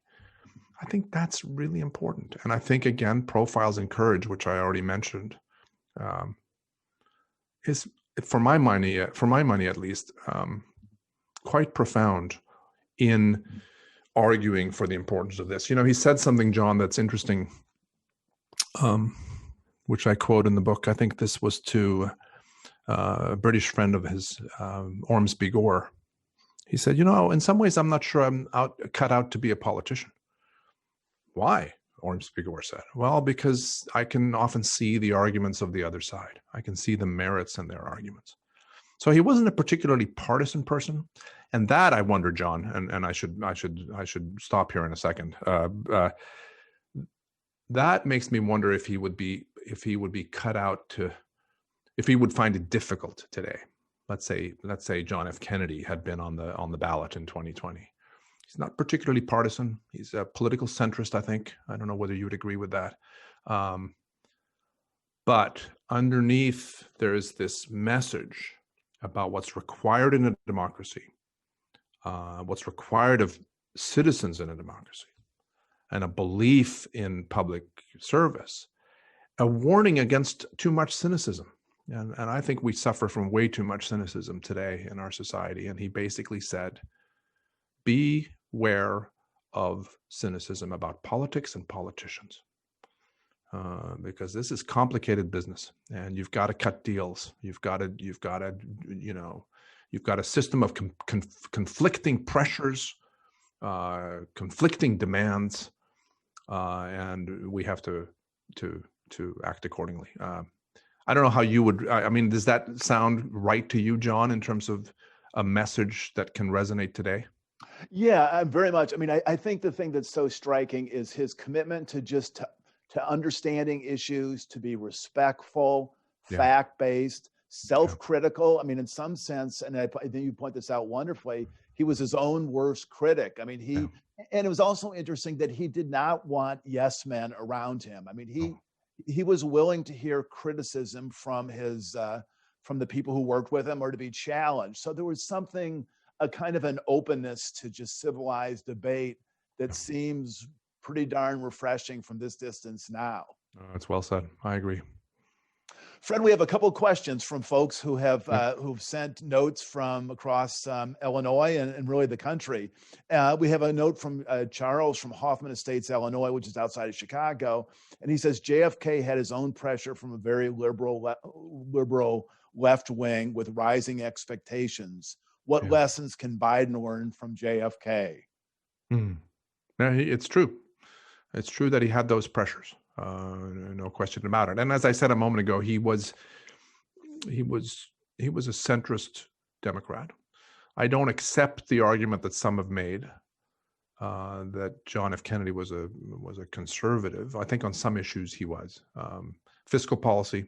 I think that's really important. And I think, again, Profiles in Courage, which I already mentioned, is, for my money at least, quite profound in arguing for the importance of this. He said something, John, that's interesting, which I quote in the book. I think this was to a British friend of his, Ormsby Gore. He said, in some ways, I'm not sure I'm cut out to be a politician. Why? Ormsby Gore said. Well, because I can often see the arguments of the other side. I can see the merits in their arguments. So he wasn't a particularly partisan person. And that, I wonder, John, and I should stop here in a second. That makes me wonder if he would be cut out to, if he would find it difficult today. Let's say John F. Kennedy had been on the ballot in 2020. He's not particularly partisan. He's a political centrist, I think. I don't know whether you would agree with that. But underneath, there is this message about what's required in a democracy, what's required of citizens in a democracy, and a belief in public service a warning against too much cynicism. And I think we suffer from way too much cynicism today in our society. And he basically said, beware of cynicism about politics and politicians, because this is complicated business, and you've got to cut deals. You've got a system of conflicting pressures, conflicting demands, and we have to act accordingly. I don't know how you would. I mean, does that sound right to you, John, in terms of a message that can resonate today? Yeah, very much. I mean, I think the thing that's so striking is his commitment to understanding issues, to be respectful, fact-based, self-critical. I mean, in some sense, and I think you point this out wonderfully, he was his own worst critic. I mean, and it was also interesting that he did not want yes men around him. I mean, he was willing to hear criticism from from the people who worked with him, or to be challenged. So there was a kind of an openness to just civilized debate that seems pretty darn refreshing from this distance now. That's well said. I agree. Fred, we have a couple of questions from folks who have who've sent notes from across Illinois and really the country. We have a note from Charles from Hoffman Estates, Illinois, which is outside of Chicago, and he says JFK had his own pressure from a very liberal left wing with rising expectations. What lessons can Biden learn from JFK? It's true. It's true that he had those pressures. No question about it. And as I said a moment ago, he was a centrist Democrat. I don't accept the argument that some have made that John F. Kennedy was a conservative. I think on some issues he was. Fiscal policy,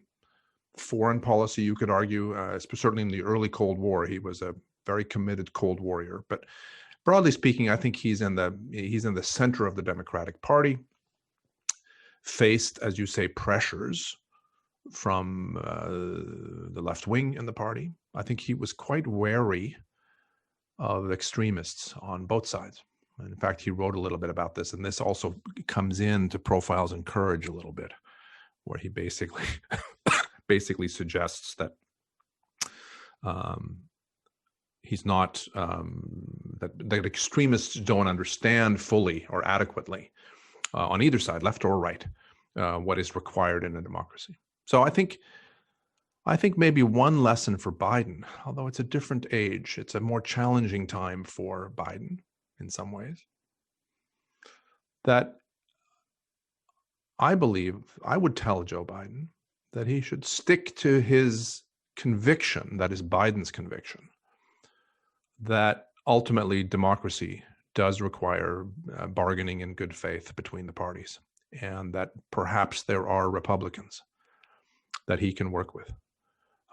foreign policy, you could argue, certainly in the early Cold War, he was a very committed Cold Warrior. But broadly speaking, I think he's in the center of the Democratic Party. Faced, as you say, pressures from the left wing in the party. I think he was quite wary of extremists on both sides. And in fact, he wrote a little bit about this, and this also comes into Profiles in Courage a little bit, where he basically suggests that he's not that extremists don't understand fully or adequately on either side, left or right, what is required in a democracy. So I think maybe one lesson for Biden, although it's a different age, it's a more challenging time for Biden in some ways, that I believe I would tell Joe Biden that he should stick to his conviction, that is Biden's conviction, that ultimately democracy does require bargaining in good faith between the parties, and that perhaps there are Republicans that he can work with,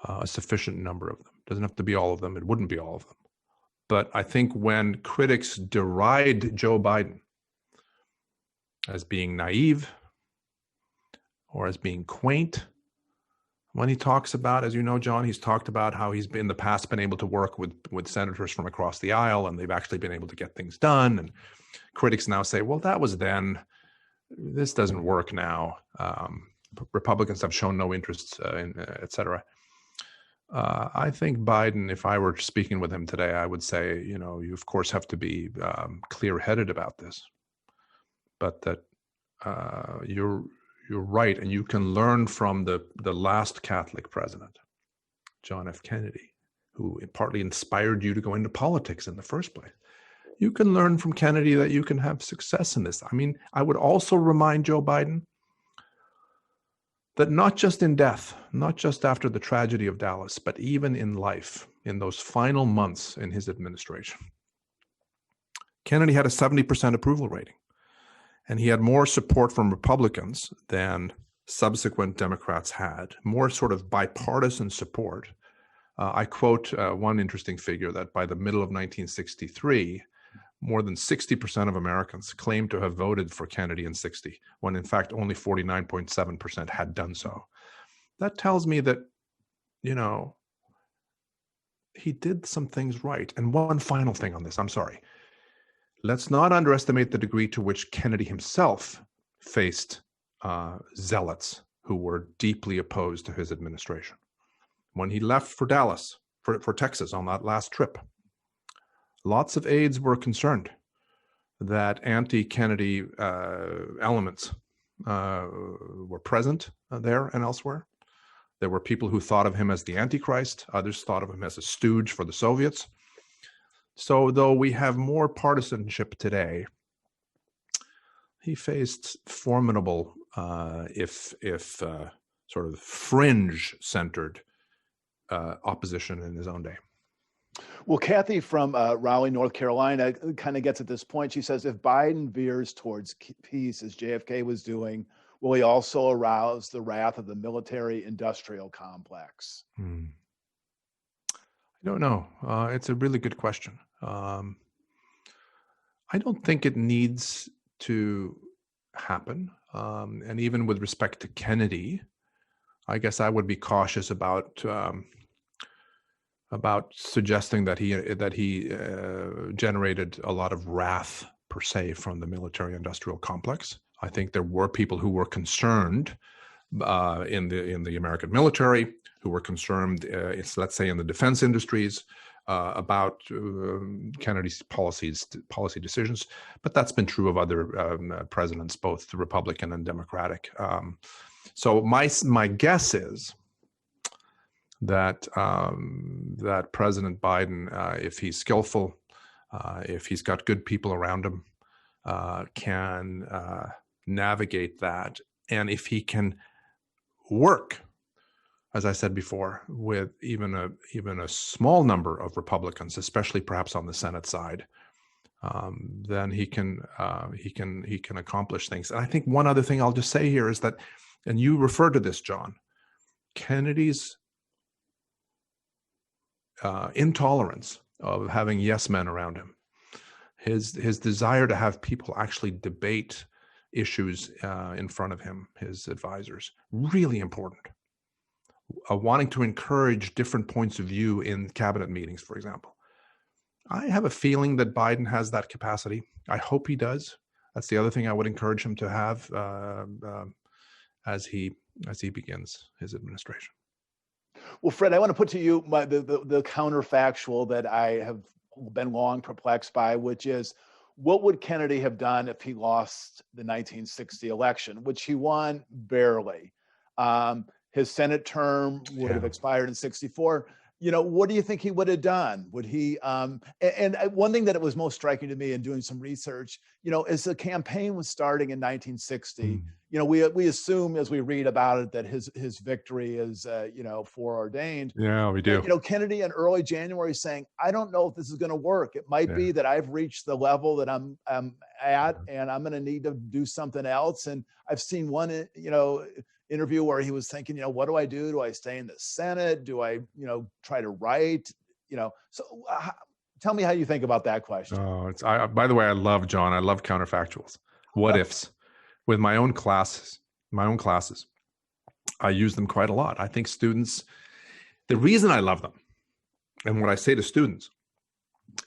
a sufficient number of them. Doesn't have to be all of them. It wouldn't be all of them. But I think when critics deride Joe Biden as being naive or as being quaint, when he talks about, as you know, John, he's talked about how he's in the past been able to work with senators from across the aisle, and they've actually been able to get things done. And critics now say, well, that was then. This doesn't work now. Republicans have shown no interest, et cetera. I think Biden, if I were speaking with him today, I would say, you of course have to be clear-headed about this, but that you're right, and you can learn from the last Catholic president, John F. Kennedy, who partly inspired you to go into politics in the first place. You can learn from Kennedy that you can have success in this. I mean, I would also remind Joe Biden that not just in death, not just after the tragedy of Dallas, but even in life, in those final months in his administration, Kennedy had a 70% approval rating. And he had more support from Republicans than subsequent Democrats had, more sort of bipartisan support. I quote one interesting figure that by the middle of 1963, more than 60% of Americans claimed to have voted for Kennedy in 60, when in fact only 49.7% had done so. That tells me that, he did some things right. And one final thing on this, I'm sorry. Let's not underestimate the degree to which Kennedy himself faced zealots who were deeply opposed to his administration. When he left for Dallas, for Texas on that last trip, lots of aides were concerned that anti-Kennedy elements were present there and elsewhere. There were people who thought of him as the Antichrist. Others thought of him as a stooge for the Soviets. So though we have more partisanship today, he faced formidable, if sort of fringe-centered opposition in his own day. Well, Kathy from Raleigh, North Carolina, kind of gets at this point. She says, if Biden veers towards peace, as JFK was doing, will he also arouse the wrath of the military-industrial complex? I don't know. It's a really good question. I don't think it needs to happen. And even with respect to Kennedy, I guess I would be cautious about suggesting that he generated a lot of wrath per se from the military-industrial complex. I think there were people who were concerned in the American military, who were concerned, let's say, in the defense industries about Kennedy's policy decisions. But that's been true of other presidents, both Republican and Democratic. So my guess is that that President Biden, if he's skillful, if he's got good people around him, can navigate that, and if he can work, as I said before, with even a small number of Republicans, especially perhaps on the Senate side, then he can accomplish things. And I think one other thing I'll just say here is that, and you referred to this, John, Kennedy's intolerance of having yes men around him, his desire to have people actually debate issues in front of him, his advisors, really important. Wanting to encourage different points of view in cabinet meetings, for example. I have a feeling that Biden has that capacity. I hope he does. That's the other thing I would encourage him to have as he begins his administration. Well, Fred, I want to put to you the counterfactual that I have been long perplexed by, which is, what would Kennedy have done if he lost the 1960 election, which he won barely? His Senate term would have expired in 64. What do you think he would have done? Would he, and one thing that it was most striking to me in doing some research, as the campaign was starting in 1960, we assume as we read about it that his victory is, foreordained. Yeah, we do. Kennedy in early January saying, I don't know if this is going to work. It might be that I've reached the level that I'm at, and I'm going to need to do something else. And I've seen one, interview where he was thinking, what do I do? Do I stay in the Senate? Do I, try to write? So tell me how you think about that question. Oh, by the way, I love counterfactuals. What ifs. With my own classes, I use them quite a lot. I think students, the reason I love them, and what I say to students,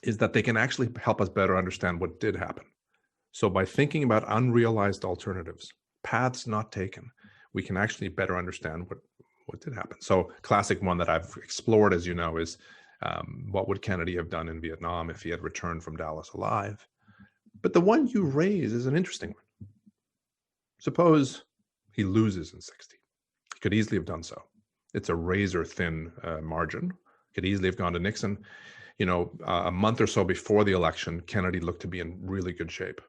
is that they can actually help us better understand what did happen. So by thinking about unrealized alternatives, paths not taken, we can actually better understand what did happen. So classic one that I've explored, as you know, is what would Kennedy have done in Vietnam if he had returned from Dallas alive? But the one you raise is an interesting one. Suppose he loses in 60. He could easily have done so. It's a razor-thin margin. Could easily have gone to Nixon. A month or so before the election, Kennedy looked to be in really good shape.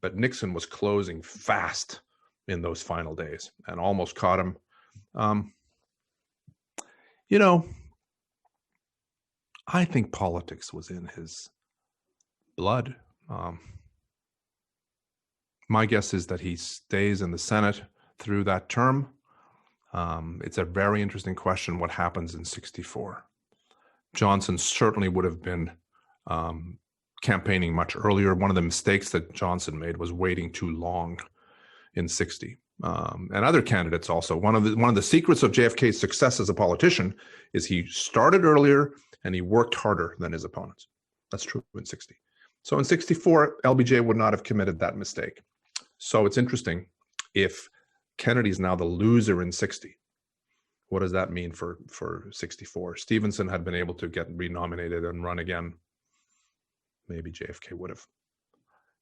But Nixon was closing fast in those final days and almost caught him. I think politics was in his blood. My guess is that he stays in the Senate through that term. It's a very interesting question, what happens in 64. Johnson certainly would have been campaigning much earlier. One of the mistakes that Johnson made was waiting too long in 60. And other candidates also. One of the secrets of JFK's success as a politician is he started earlier and he worked harder than his opponents. That's true in 60. So in 64, LBJ would not have committed that mistake. So it's interesting, if Kennedy's now the loser in 60. What does that mean for 64? Stevenson had been able to get renominated and run again. Maybe JFK would have.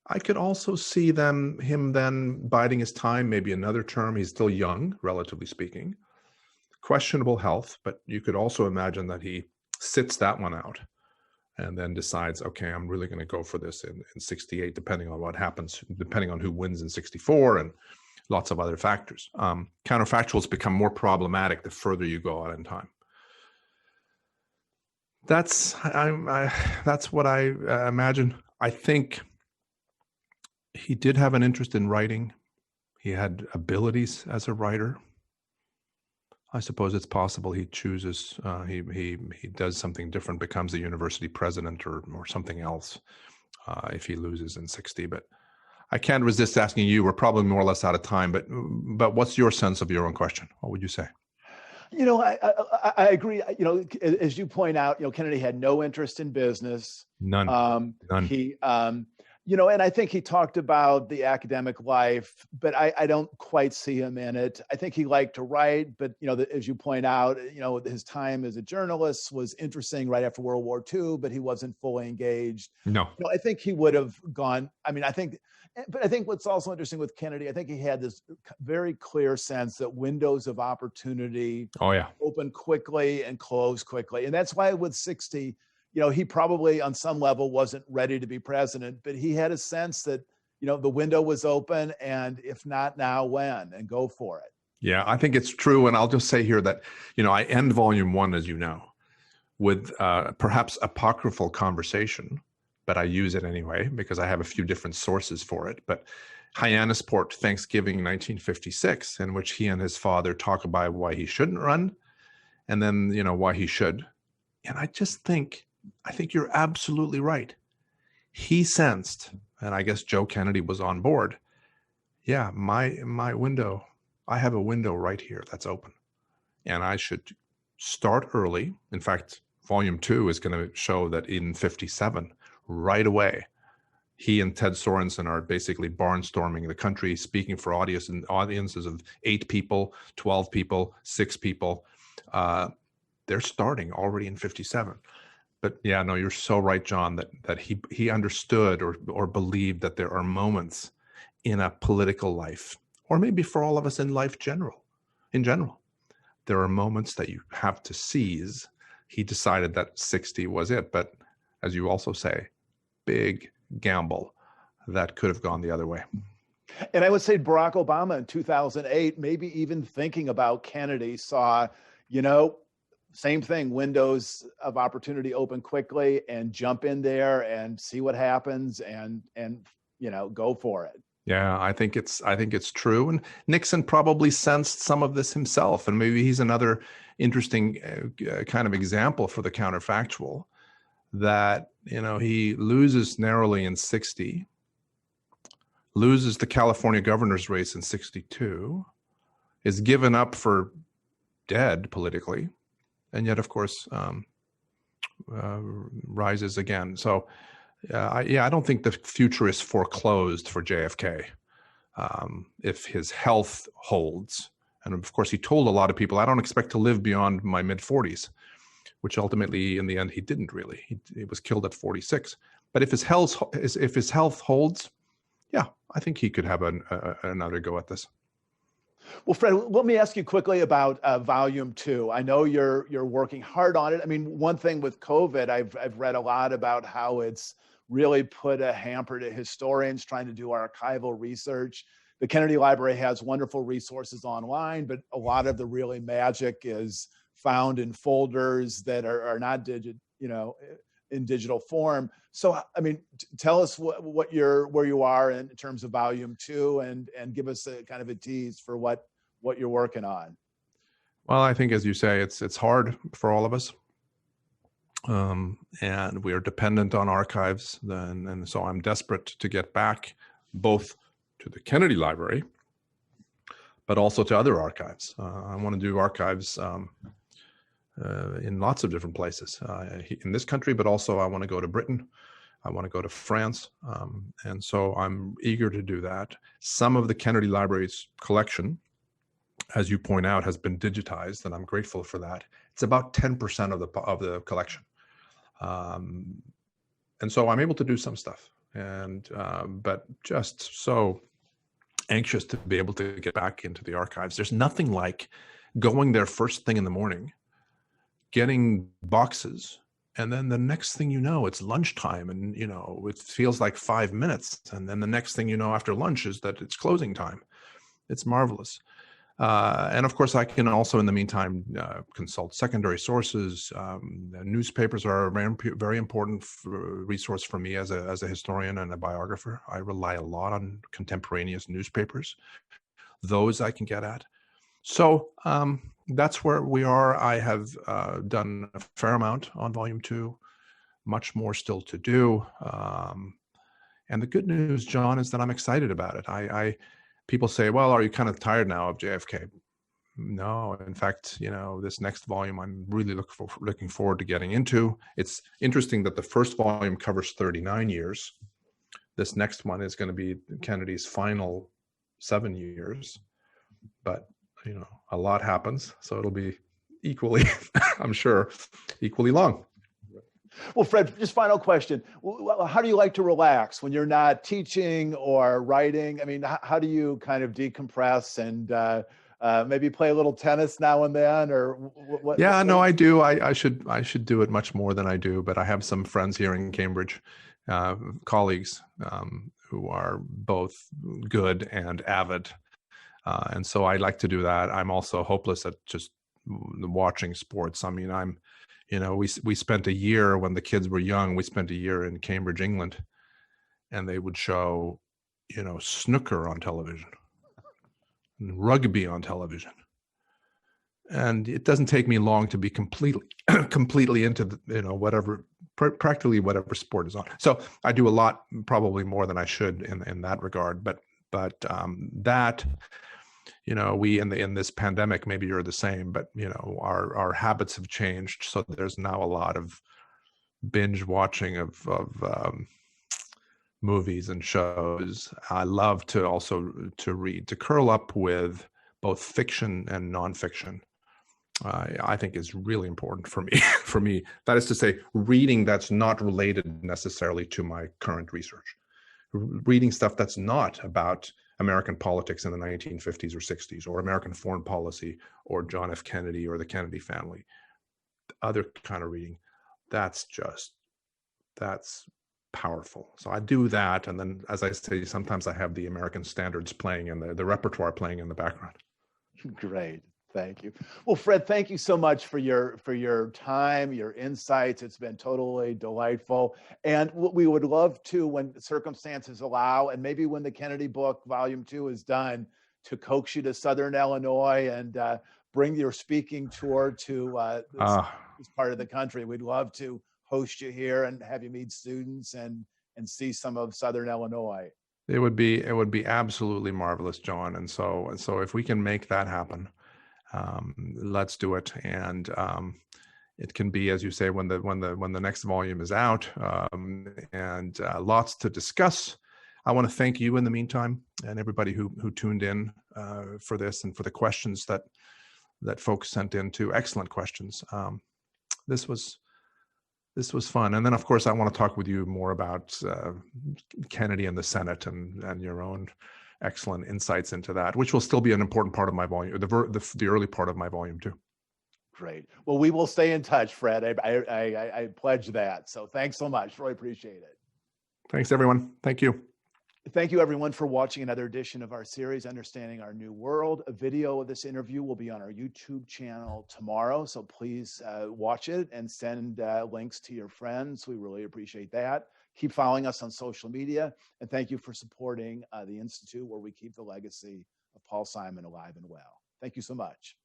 I could also see him then biding his time, maybe another term. He's still young, relatively speaking. Questionable health, but you could also imagine that he sits that one out and then decides, okay, I'm really going to go for this in 68, depending on what happens, depending on who wins in 64 and lots of other factors. Counterfactuals become more problematic the further you go out in time. That's what I imagine. I think he did have an interest in writing. He had abilities as a writer. I suppose it's possible he chooses, he does something different, becomes a university president or something else if he loses in 60. But I can't resist asking you, we're probably more or less out of time, but what's your sense of your own question? What would you say? I agree. As you point out, Kennedy had no interest in business. None. He, and I think he talked about the academic life, but I don't quite see him in it. I think he liked to write, but, as you point out, his time as a journalist was interesting right after World War II, but he wasn't fully engaged. No. I think he would have gone, I think what's also interesting with Kennedy, I think he had this very clear sense that windows of opportunity open quickly and close quickly. And that's why with 60, he probably on some level wasn't ready to be president, but he had a sense that, the window was open, and if not now, when, and go for it. Yeah, I think it's true. And I'll just say here that, I end volume 1, as you know, with perhaps apocryphal conversation, but I use it anyway because I have a few different sources for it. But Hyannisport, Thanksgiving 1956, in which he and his father talk about why he shouldn't run, and then, why he should. And I think you're absolutely right. He sensed, and I guess Joe Kennedy was on board. Yeah, my window, I have a window right here that's open, and I should start early. In fact, volume 2 is going to show that in 57, right away, he and Ted Sorensen are basically barnstorming the country, speaking for audiences of 8 people, 12 people, 6 people. They're starting already in 57. But yeah, no, you're so right, John, that he understood or believed that there are moments in a political life, or maybe for all of us in life in general, there are moments that you have to seize. He decided that 60 was it. But as you also say, big gamble that could have gone the other way. And I would say Barack Obama in 2008, maybe even thinking about Kennedy, saw, same thing, windows of opportunity open quickly, and jump in there and see what happens and go for it. Yeah, I think it's true. And Nixon probably sensed some of this himself. And maybe he's another interesting kind of example for the counterfactual, that, he loses narrowly in 60, loses the California governor's race in 62, is given up for dead politically, and yet, of course, rises again. So, I don't think the future is foreclosed for JFK if his health holds. And of course, he told a lot of people, I don't expect to live beyond my mid-40s, which ultimately, in the end, he didn't really. He was killed at 46. But if his health holds, yeah, I think he could have another go at this. Well, Fred, let me ask you quickly about volume 2. I know you're working hard on it. One thing with COVID, I've read a lot about how it's really put a hamper to historians trying to do archival research. The Kennedy Library has wonderful resources online, but a lot of the really magic is found in folders that are not in digital form. So, tell us where you are in terms of volume 2, and give us a kind of a tease for what you're working on. Well, I think, as you say, it's hard for all of us. And we are dependent on archives, and so I'm desperate to get back both to the Kennedy Library, but also to other archives. I want to do archives in lots of different places in this country, but also I want to go to Britain. I want to go to France. And so I'm eager to do that. Some of the Kennedy Library's collection as you point out, has been digitized, and I'm grateful for that. It's about 10% of the collection, and so I'm able to do some stuff, and but just so anxious to be able to get back into the archives. There's nothing like going there first thing in the morning, getting boxes, and then the next thing you know, it's lunchtime, and it feels like 5 minutes, and then the next thing you know after lunch is that it's closing time. It's marvelous. And of course, I can also, in the meantime, consult secondary sources. Newspapers are a very important resource for me as a historian and a biographer. I rely a lot on contemporaneous newspapers. Those I can get at. So that's where we are. I have done a fair amount on Volume 2, much more still to do. And the good news, John, is that I'm excited about it. People say, well, are you kind of tired now of JFK? No, in fact, this next volume I'm really looking forward to getting into. It's interesting that the first volume covers 39 years. This next one is going to be Kennedy's final 7 years. But, a lot happens. So it'll be equally, I'm sure, equally long. Well, Fred, just final question. How do you like to relax when you're not teaching or writing? I mean, how do you kind of decompress and maybe play a little tennis now and then, or what? Yeah, no, I do. I should do it much more than I do, but I have some friends here in Cambridge, colleagues who are both good and avid. And so I like to do that. I'm also hopeless at just watching sports. I mean, we spent a year when the kids were young, we spent a year in Cambridge, England, and they would show, snooker on television, and rugby on television. And it doesn't take me long to be completely into, practically whatever sport is on. So I do a lot, probably more than I should in that regard. But that, we in this pandemic, maybe you're the same, but our habits have changed. So there's now a lot of binge watching of movies and shows. I love to also to read, to curl up with both fiction and nonfiction. I think is really important for me. For me, that is to say, reading that's not related necessarily to my current research. Reading stuff that's not about American politics in the 1950s or 60s, or American foreign policy, or John F. Kennedy or the Kennedy family. Other kind of reading, that's powerful. So I do that, and then, as I say, sometimes I have the American standards playing and the repertoire playing in the background. Great. Thank you. Well, Fred, thank you so much for your time, your insights. It's been totally delightful. And what we would love to, when circumstances allow, and maybe when the Kennedy book, Volume 2, is done, to coax you to Southern Illinois and bring your speaking tour to this part of the country. We'd love to host you here and have you meet students and see some of Southern Illinois. It would be absolutely marvelous, John. And so if we can make that happen, let's do it. And it can be, as you say, when the next volume is out, and lots to discuss. I want to thank you in the meantime, and everybody who tuned in for this, and for the questions that folks sent in too. Excellent questions. This was fun. And then, of course, I want to talk with you more about Kennedy and the Senate and your own excellent insights into that, which will still be an important part of my volume, the early part of my Volume 2. Great. Well, we will stay in touch, Fred. I pledge that. So thanks so much. Really appreciate it. Thanks, everyone. Thank you. Thank you, everyone, for watching another edition of our series, Understanding Our New World. A video of this interview will be on our YouTube channel tomorrow, so please watch it and send links to your friends. We really appreciate that. Keep following us on social media, and thank you for supporting the Institute, where we keep the legacy of Paul Simon alive and well. Thank you so much.